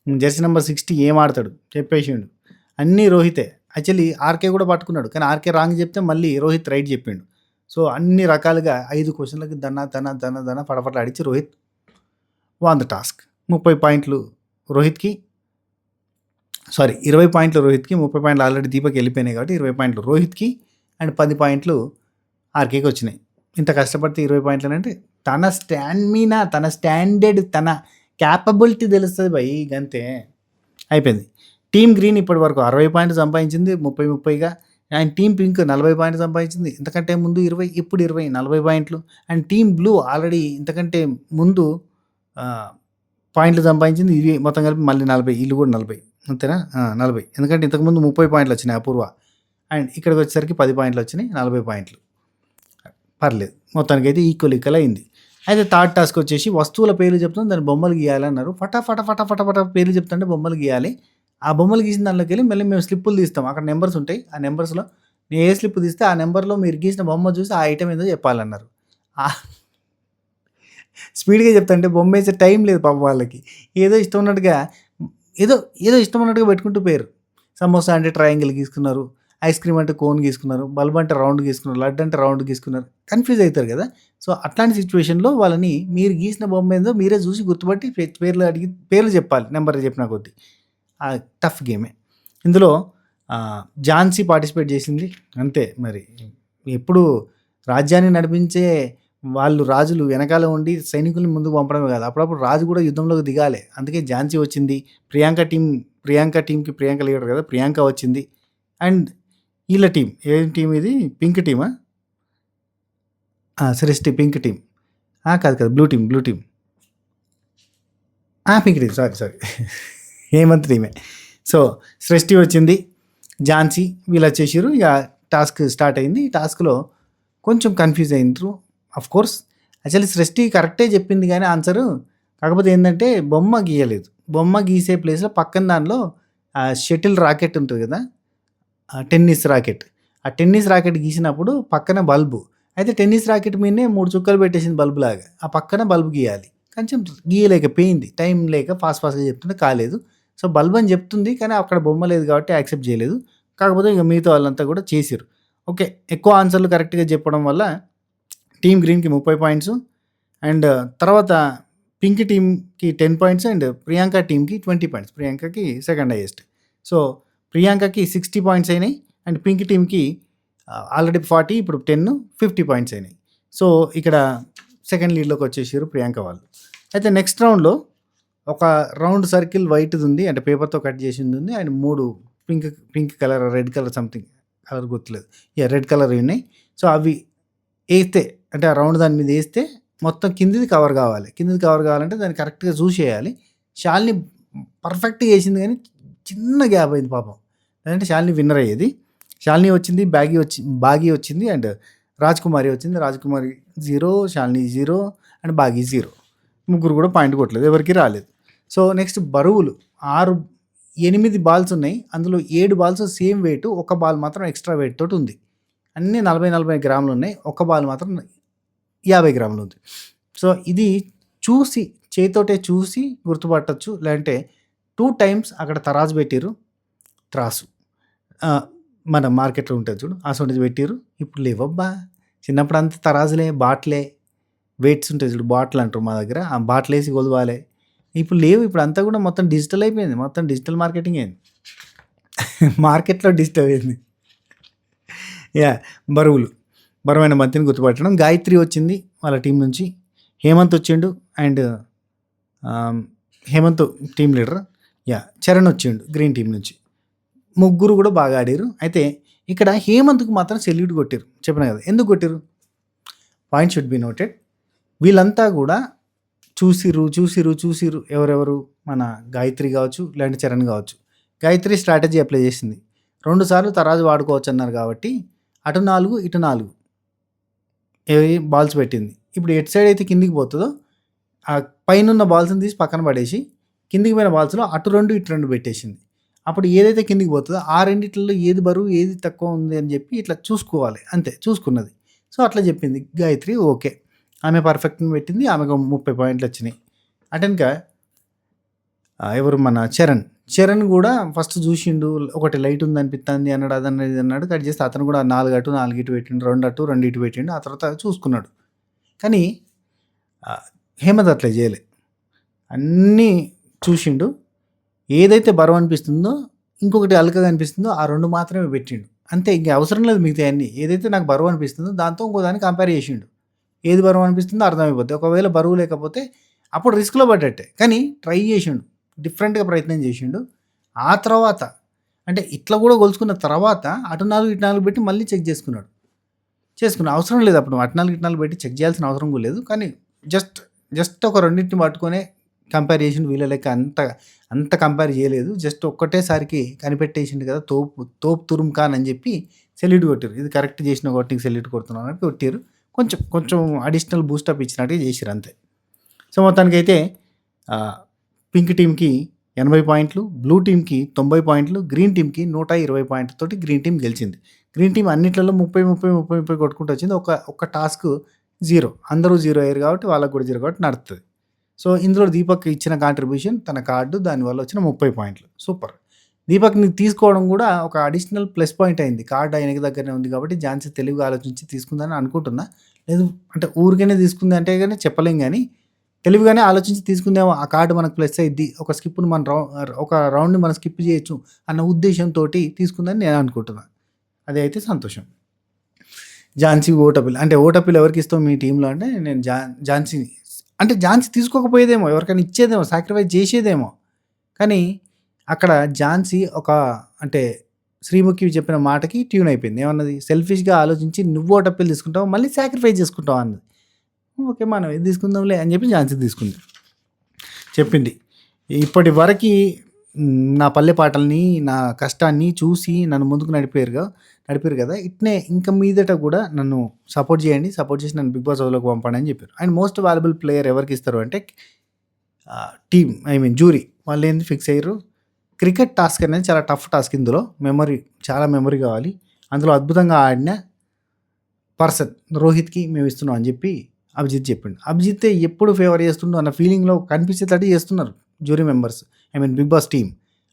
జెర్సీ నెంబర్ 60 ఏం ఆడతాడు చెప్పేసిండు. అన్నీ రోహితే. యాక్చువల్లీ ఆర్కే కూడా పట్టుకున్నాడు కానీ ఆర్కే రాంగ్ చెప్తే మళ్ళీ రోహిత్ రైట్ చెప్పిండు. సో అన్ని రకాలుగా 5 క్వశ్చన్లకి దన ఫటఫట ఆడిచి రోహిత్ వాన్ ద టాస్క్. 30 పాయింట్లు రోహిత్కి, 20 పాయింట్లు రోహిత్కి, 30 పాయింట్లు ఆల్రెడీ దీపక్ వెళ్ళిపోయినాయి కాబట్టి 20 పాయింట్లు రోహిత్కి అండ్ 10 పాయింట్లు ఆర్కేకి వచ్చినాయి. ఇంత కష్టపడితే 20 పాయింట్లు అంటే తన స్టామినా, తన స్టాండర్డ్, తన క్యాపబిలిటీ తెలుస్తుంది భయ్, గంతే అయిపోయింది. టీమ్ గ్రీన్ ఇప్పటి వరకు 60 పాయింట్లు సంపాదించింది 30-30గా. అండ్ టీమ్ పింక్ 40 పాయింట్లు సంపాదించింది, ఇంతకంటే ముందు 20, ఇప్పుడు 20, 40 పాయింట్లు. అండ్ టీమ్ బ్లూ ఆల్రెడీ ఇంతకంటే ముందు పాయింట్లు సంపాదించింది, ఇవి మొత్తం కలిపి మళ్ళీ 40, ఇల్లు కూడా 40 అంతేనా, 40. ఎందుకంటే ఇంతకుముందు 30 పాయింట్లు వచ్చినాయి అపూర్వ, అండ్ ఇక్కడికి వచ్చేసరికి 10 పాయింట్లు వచ్చినాయి, 40 పాయింట్లు. పర్లేదు, మొత్తానికి అయితే ఈక్వల్ అయింది. అయితే థర్డ్ టాస్క్ వచ్చేసి వస్తువుల పేర్లు చెప్తాం, దాని బొమ్మలు గీయాలి అన్నారు. ఫటాఫట పేర్లు చెప్తుంటే బొమ్మలు గీయాలి. ఆ బొమ్మలు గీసిన దాంట్లోకి వెళ్ళి మళ్ళీ మేము స్లిప్పులు తీస్తాం, అక్కడ నెంబర్స్ ఉంటాయి. ఆ నెంబర్స్లో నేను ఏ స్లిప్ తీస్తే ఆ నెంబర్లో మీరు గీసిన బొమ్మ చూసి ఆ ఐటమ్ ఏదో చెప్పాలన్నారు. స్పీడ్గా చెప్తాంటే బొమ్మ వేసే టైం లేదు పాప వాళ్ళకి. ఏదో ఇష్టం ఉన్నట్టుగా పెట్టుకుంటూ పేరు. సమోసా అంటే ట్రయాంగిల్ గీసుకున్నారు, ఐస్ క్రీమ్ అంటే కోన్ గీసుకున్నారు, బల్బ్ అంటే రౌండ్ గీసుకున్నారు, లడ్డు అంటే రౌండ్ గీసుకున్నారు. కన్ఫ్యూజ్ అవుతారు కదా. సో అట్లాంటి సిచ్యువేషన్లో వాళ్ళని మీరు గీసిన బొమ్మ ఏందో మీరే చూసి గుర్తుపట్టి పేర్లు చెప్పాలి నెంబర్ చెప్పిన కొద్దీ. టఫ్ గేమే. ఇందులో ఝాన్సీ పార్టిసిపేట్ చేసింది. అంతే మరి, ఎప్పుడు రాజ్యాన్ని నడిపించే వాళ్ళు రాజులు వెనకాల ఉండి సైనికుల్ని ముందుకు పంపడమే కాదు, అప్పుడప్పుడు రాజు కూడా యుద్ధంలోకి దిగాలి. అందుకే ఝాన్సీ వచ్చింది. ప్రియాంక టీంకి ప్రియాంక లీడర్ కదా, ప్రియాంక వచ్చింది. అండ్ వీళ్ళ టీం ఏం టీం ఇది, పింక్ టీమా, సృష్టి పింక్ టీం కాదు blue team pink team sorry Hemanth టీమే. సో సృష్టి వచ్చింది, ఝాన్సీ వీళ్ళు వచ్చేసారు. ఇక టాస్క్ స్టార్ట్ అయింది. ఈ టాస్క్లో కొంచెం కన్ఫ్యూజ్ అయినరు కోర్స్. యాక్చువల్లీ సృష్టి కరెక్టే చెప్పింది కానీ ఆన్సరు, కాకపోతే ఏంటంటే బొమ్మ గీయలేదు. బొమ్మ గీసే ప్లేస్లో పక్కన దానిలో షటిల్ రాకెట్ ఉంటుంది కదా, టెన్నిస్ రాకెట్. ఆ టెన్నిస్ రాకెట్ గీసినప్పుడు పక్కన బల్బు, అయితే టెన్నిస్ రాకెట్ మీదనే 3 చుక్కలు పెట్టేసింది బల్బు లాగా. ఆ పక్కన బల్బు గీయాలి, కొంచెం గీయలేకపోయింది, టైం లేక ఫాస్ట్గా చెప్తుంటే కాలేదు. సో బల్బ్ అని చెప్తుంది కానీ అక్కడ బొమ్మ లేదు కాబట్టి యాక్సెప్ట్ చేయలేదు. కాకపోతే ఇక మిగతా వాళ్ళంతా కూడా చేసారు. ఓకే, ఎక్కువ ఆన్సర్లు కరెక్ట్గా చెప్పడం వల్ల టీమ్ గ్రీన్కి 30 పాయింట్స్, అండ్ తర్వాత పింక్ టీమ్కి 10 పాయింట్స్, అండ్ ప్రియాంక టీమ్కి 20 పాయింట్స్. ప్రియాంకకి సెకండ్ హైయెస్ట్. సో ప్రియాంకకి 60 పాయింట్స్ అయినాయి, అండ్ పింక్ టీమ్కి ఆల్రెడీ 40, ఇప్పుడు 10, 50 పాయింట్స్ అయినాయి. సో ఇక్కడ సెకండ్ లీడ్లోకి వచ్చేసారు ప్రియాంక వాళ్ళు. అయితే నెక్స్ట్ రౌండ్లో ఒక రౌండ్ సర్కిల్ వైట్ది ఉంది, అంటే పేపర్తో కట్ చేసింది ఉంది, and 3 pink colour, red colour, something colour గుర్తులేదు, రెడ్ కలర్ ఉన్నాయి. సో అవి వేస్తే, అంటే ఆ రౌండ్ దాని మీద వేస్తే మొత్తం కిందిది కవర్ కావాలంటే దాన్ని కరెక్ట్గా చూసేయాలి. శాలిని పర్ఫెక్ట్గా వేసింది కానీ చిన్న గ్యాప్ అయింది పాపం, లేదంటే శాలిని విన్నర్ అయ్యేది. శాలిని వచ్చింది, బాగి వచ్చింది, అండ్ రాజ్కుమారి వచ్చింది. రాజ్కుమారి 0, శాలిని 0, అండ్ బాగి 0. ముగ్గురు కూడా పాయింట్ కొట్టలేదు, ఎవరికి రాలేదు. సో నెక్స్ట్ బరువులు 8 బాల్స్ ఉన్నాయి, అందులో 7 బాల్స్ సేమ్ వెయిట్, ఒక బాల్ మాత్రం ఎక్స్ట్రా వెయిట్ తోటి ఉంది. అన్నీ 40 గ్రాములు ఉన్నాయి, ఒక బాల్ మాత్రం 50 గ్రాములు ఉంది. సో ఇది చేతితోటే చూసి గుర్తుపట్టచ్చు. లేదంటే 2 టైమ్స్ అక్కడ తరాజు పెట్టిరు, త్రాసు. మన మార్కెట్‌లో ఉంటది చూడు. అసోంటిది పెట్టిర్రు. ఇప్పుడు లేవబ్బా! చిన్నప్పుడంతా తరాజులే, బాట్లే, వెయిట్స్ ఉంటాయి చూడు. బాటిల్ అంటారు మా దగ్గర. ఆ బాటిలేసి కొలవాలే. ఇప్పుడు లేవు. ఇప్పుడంతా కూడా మొత్తం డిజిటల్ అయిపోయింది. మొత్తం డిజిటల్ మార్కెటింగ్ అయింది. మార్కెట్‌లో డిజిటల్ అయింది. యాహ్! బరువులు. బరువైన బంతిని గుర్తుపట్టడం. గాయత్రి వచ్చింది వాళ్ళ టీం నుంచి. హేమంత్ వచ్చిండు and Hemant team leader. Yah! Charan వచ్చిండు గ్రీన్ టీమ్ నుంచి. ముగ్గురు కూడా బాగా ఆడిర్రు. అయితే ఇక్కడ హేమంత్‌కి మాత్రం సెల్యూట్ కొట్టిర్రు. చెప్పినా కదా! ఎందుకు కొట్టిర్రు? Point should be noted. వీళ్ళంతా కూడా చూసిర్రు. ఎవరెవరు? మన గాయత్రి కావచ్చు, లేదంటే చరణ్ కావచ్చు. గాయత్రి స్ట్రాటజీ అప్లై చేసింది. 2 సార్లు తరాజు వాడుకోవచ్చు అన్నారు కాబట్టి అటు 4, ఇటు 4 బాల్స్ పెట్టింది. ఇప్పుడు ఎటు సైడ్ అయితే కిందికి పోతుందో ఆ పైనున్న బాల్స్‌ని తీసి పక్కన పడేసి కిందికి పోయిన బాల్స్‌లో అటు 2, ఇటు 2 పెట్టేసింది. అప్పుడు ఏదైతే కిందికి పోతుందో ఆ రెండిట్లలో ఏది బరువు, ఏది తక్కువ ఉంది అని చెప్పి ఇట్లా చూసుకోవాలి. అంతే చూసుకున్నది. సో, అట్లా చెప్పింది గాయత్రి. ఓకే. ఆమె పర్ఫెక్ట్‌ని పెట్టింది. ఆమెకు 30 పాయింట్లు వచ్చినాయి. అటెనక ఎవరు మన చరణ్ కూడా ఫస్ట్ చూసిండు. ఒకటి లైట్ ఉందనిపిత్తంది అన్నాడు. అదన్నాడు, ఇది అన్నాడు. కట్ చేస్తే అతను కూడా 4 అటు, 4 ఇటు పెట్టిండు. 2 అటు, 2 ఇటు పెట్టిండు. ఆ తర్వాత చూసుకున్నాడు. కానీ హేమంత్ అట్లా చేయలే. అన్నీ చూసిండు. ఏదైతే బరువు అనిపిస్తుందో, ఇంకొకటి అలకగా అనిపిస్తుందో ఆ 2 మాత్రమే పెట్టిండు. అంతే, ఇంక అవసరం లేదు మిగతాయన్నీ. ఏదైతే నాకు బరువు అనిపిస్తుందో దాంతో ఇంకో దాన్ని కంపేర్ చేసిండు. ఏది బరువు అనిపిస్తుందో అర్థమైపోద్ది. ఒకవేళ బరువు లేకపోతే అప్పుడు రిస్క్‌లో పడ్డట్టే. కానీ ట్రై చేసిండు. డిఫరెంట్‌గా ప్రయత్నం చేసిండు. ఆ తర్వాత అంటే ఇట్లా కూడా కొలుచుకున్న తర్వాత అటు 4, ఇటు 4 పెట్టి మళ్ళీ చెక్ చేసుకున్నాడు. అవసరం లేదు అప్పుడు అటు 4, ఇటు 4 పెట్టి చెక్ చేయాల్సిన అవసరం కూడా లేదు. కానీ జస్ట్ ఒక రెండింటిని పట్టుకొనే కంపేర్ చేసిండు. వీళ్ళ లెక్క అంత కంపేర్ చేయలేదు. జస్ట్ ఒక్కటేసారికి కనిపెట్టేసిండు కదా! తోపు తురుమ్ ఖాన్ అని చెప్పి సెల్యూట్ కొట్టిర్రు. ఇది కరెక్ట్ చేసిన కాబట్టి నీకు సెల్యూట్ కొడుతున్నాను అన్నట్టు కొట్టిర్రు. కొంచెం అడిషనల్ బూస్టప్ ఇచ్చినట్టుగా చేసిర్రు అంతే. సో, మొత్తానికైతే పింక్ టీమ్‌కి 80 పాయింట్లు, బ్లూ టీమ్‌కి 90 పాయింట్లు, గ్రీన్ టీమ్‌కి 120 పాయింట్లతోటి గ్రీన్ టీమ్ గెలిచింది. గ్రీన్ టీమ్ అన్నిట్లలో 30 కొట్టుకుంటూ వచ్చింది. ఒక టాస్క్ 0. అందరూ 0 అయ్యారు కాబట్టి వాళ్ళకి కూడా 0 కాబట్టి నడుస్తది. సో, ఇందులో దీపక్ ఇచ్చిన కాంట్రిబ్యూషన్ తన కార్డు, దానివల్ల వచ్చిన 30 పాయింట్లు. సూపర్. దీపక్‌ని తీసుకోవడం కూడా ఒక అడిషనల్ ప్లస్ పాయింట్ అయింది. కార్డ్ ఆయనకి దగ్గరనే ఉంది కాబట్టి ఝాన్సీ తెలివిగా ఆలోచించి తీసుకుందని అనుకుంటున్నా. లేదు అంటే ఊరికనే తీసుకుంది అంటే గాని చెప్పలేం గానీ, తెలివిగానే ఆలోచించి తీసుకుందేమో. ఆ కార్డ్ మనకు ప్లస్ అయిద్ది. ఒక రౌండ్‌ని మనం స్కిప్ చేయొచ్చు అన్న ఉద్దేశంతోటి తీసుకుందని నేను అనుకుంటున్నా. అది అయితే సంతోషం. ఝాన్సీ ఓటపిల్. అంటే ఓటపిల్ ఎవరికిస్తావు మీ టీమ్‌లో అంటే నేను ఝాన్సీని. అంటే ఝాన్సీ తీసుకోకపోయేదేమో, ఎవరికైనా ఇచ్చేదేమో, సాక్రిఫైస్ చేసేదేమో. కానీ అక్కడ ఝాన్సీ అంటే శ్రీముఖి చెప్పిన మాటకి ట్యూన్ అయిపోయింది. ఏమన్నది? సెల్ఫిష్‌గా ఆలోచించి నువ్వు ఓటపిల్ తీసుకుంటావు, మళ్ళీ సాక్రిఫైస్ చేసుకుంటావు అన్నది. ఓకే, మనం ఏది తీసుకుందాంలే అని చెప్పి ఝాన్సీ తీసుకుంది. చెప్పింది. ఇప్పటి వరకి నా పల్లె పాటల్ని, నా కష్టాన్ని చూసి నన్ను ముందుకు నడిపారు కదా! ఇట్నే ఇంక మీదట కూడా నన్ను సపోర్ట్ చేయండి. సపోర్ట్ చేసి నన్ను బిగ్ బాస్ హౌస్‌లోకి పంపండి అని చెప్పారు. అండ్ మోస్ట్ వాల్యుబుల్ ప్లేయర్ ఎవరికి ఇస్తారు అంటే జ్యూరీ వాళ్ళు ఏంది ఫిక్స్ అయ్యారు. క్రికెట్ టాస్క్ అనేది చాలా టఫ్ టాస్క్. ఇందులో చాలా మెమరీ కావాలి. అందులో అద్భుతంగా ఆడిన పర్సన్ రోహిత్‌కి మేము ఇస్తున్నాం అని చెప్పి అభిజిత్ చెప్పిండు. అభిజిత్ ఎప్పుడు ఫేవర్ చేస్తుండో అన్న ఫీలింగ్‌లో కనిపించేటట్టు చేస్తున్నారు jury members. Big boss team.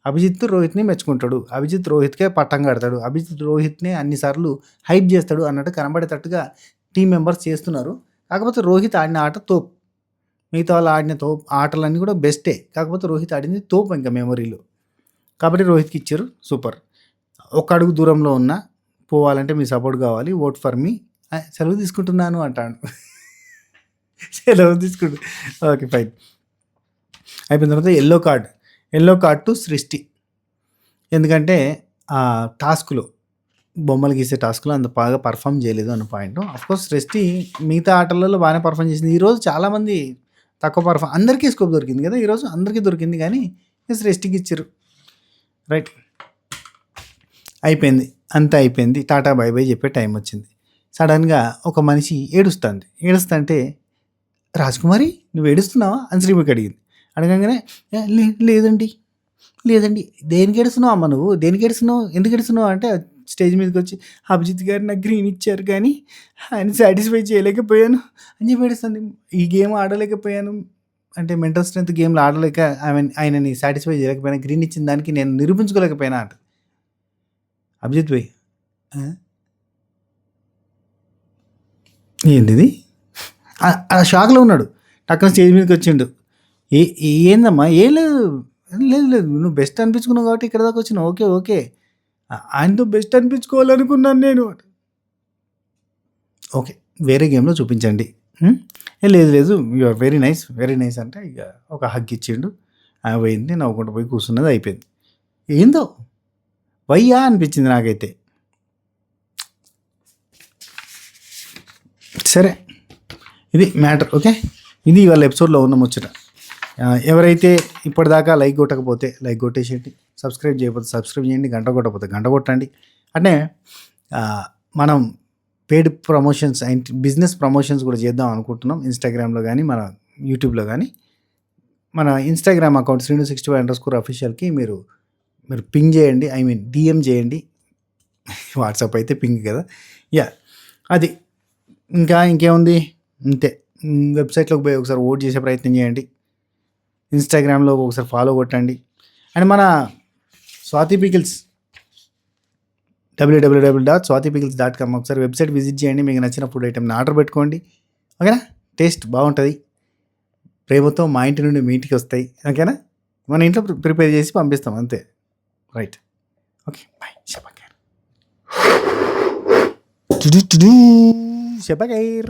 Abhijit రోహిత్‌ని మెచ్చుకుంటాడు. అభిజిత్ రోహిత్‌కే పట్టం కడతాడు. అభిజిత్ రోహిత్‌ని అన్నిసార్లు హైప్ చేస్తాడు అన్నట్టు కనబడేటట్టుగా టీమ్ మెంబర్స్ చేస్తున్నారు. కాకపోతే రోహిత్ ఆడిన ఆట తోపు. మిగతా వాళ్ళు ఆడిన ఆటలన్నీ కూడా బెస్టే. కాకపోతే రోహిత్ ఆడింది తోపు ఇంకా మెమరీలో. కాబట్టి రోహిత్‌కి ఇచ్చారు. సూపర్. ఒక అడుగు దూరంలో ఉన్నా పోవాలంటే మీ సపోర్ట్ కావాలి. Vote for me. సెలవు తీసుకుంటున్నాను అంటాడు. సెలవు తీసుకుంటు ఓకే, ఫైన్. అయిపోయిన తర్వాత ఎల్లో కార్డ్ టు సృష్టి. ఎందుకంటే ఆ టాస్క్లో బొమ్మలు గీసే టాస్క్లో అంత బాగా పర్ఫామ్ చేయలేదు అన్న పాయింట్. అఫ్కోర్స్ సృష్టి మిగతా ఆటలలో బాగానే పర్ఫామ్ చేసింది. ఈరోజు చాలామంది తక్కువ అందరికీ స్కోప్ దొరికింది కదా! ఈరోజు అందరికీ దొరికింది కానీ సృష్టికి ఇచ్చారు. రైట్, అయిపోయింది. అంతా అయిపోయింది. టాటా బై బై చెప్పే టైం వచ్చింది. సడన్గా ఒక మనిషి ఏడుస్తుంటే రాజ్కుమారి నువ్వు ఏడుస్తున్నావా అని శ్రీముఖి అడిగింది. అడగంగానే లేదండి దేనికి ఏడుస్తున్నావు అమ్మ, నువ్వు దేనికి ఏడుస్తున్నావు, ఎందుకు ఏడుస్తున్నావు అంటే స్టేజ్ మీదకి వచ్చి అభిజిత్ గారు నాకు గ్రీన్ ఇచ్చారు కానీ ఆయన సాటిస్ఫై చేయలేకపోయాను అని చెప్పి ఏడుస్తుంది. ఈ గేమ్ ఆడలేకపోయాను అంటే మెంటల్ స్ట్రెంత్ గేమ్లో ఆడలేక ఆయనని సాటిస్ఫై చేయలేకపోయినా, గ్రీన్ ఇచ్చిన దానికి నేను నిరూపించుకోలేకపోయినా అంట. అభిజిత్ భాయ్ ఆ? ఏంటిది ఆ షాక్లో ఉన్నాడు. టక్కన స్టేజ్ మీదకి వచ్చిండు. ఏ ఏందమ్మా ఏం లేదు, లేదు లేదు నువ్వు బెస్ట్ అనిపించుకున్నావు కాబట్టి ఇక్కడ దాకా వచ్చినావు. ఓకే ఓకే ఆయనతో బెస్ట్ అనిపించుకోవాలనుకున్నాను నేను. ఓకే వేరే గేమ్లో చూపించండి. లేదు లేదు యు ఆర్ వెరీ నైస్ అంటే ఇక ఒక హగ్ ఇచ్చిండు. ఆమె పోయింది నవ్వుకుంటూ పోయి కూర్చున్నది అయిపోయింది. ఏందో వయ్యా అనిపించింది నాకైతే. సరే ఇది మ్యాటర్. ఓకే ఇది ఇవాళ ఎపిసోడ్లో ఉన్న ముచ్చట. ఎవరైతే ఇప్పటిదాకా లైక్ కొట్టకపోతే లైక్ కొట్టేసేయండి, సబ్స్క్రైబ్ చేయకపోతే సబ్స్క్రైబ్ చేయండి, గంట కొట్టకపోతే గంట కొట్టండి. అంటే మనం paid promotions and business promotions కూడా చేద్దాం అనుకుంటున్నాం. ఇన్స్టాగ్రామ్లో కానీ మన యూట్యూబ్లో కానీ. మన ఇన్స్టాగ్రామ్ అకౌంట్ శ్రీను65_officialకి మీరు పింగ్ చేయండి, ఐ మీన్ డిఎం చేయండి. వాట్సాప్ అయితే పింగ్ కదా. యా అది ఇంకేముంది అంతే. వెబ్సైట్లోకి పోయి ఒకసారి ఓట్ చేసే ప్రయత్నం చేయండి. ఇన్స్టాగ్రామ్లో ఒకసారి ఫాలో కొట్టండి. అండ్ మన స్వాతి పికిల్స్ www.swatipikils.com ఒకసారి వెబ్సైట్ విజిట్ చేయండి. మీకు నచ్చిన ఫుడ్ ఐటెంని ఆర్డర్ పెట్టుకోండి. ఓకేనా, టేస్ట్ బాగుంటుంది. ప్రేమతో మా ఇంటి నుండి మీ ఇంటికి వస్తాయి. ఓకేనా, మన ఇంట్లో ప్రిపేర్ చేసి పంపిస్తాం అంతే. Right, okay bye. షబకైర్.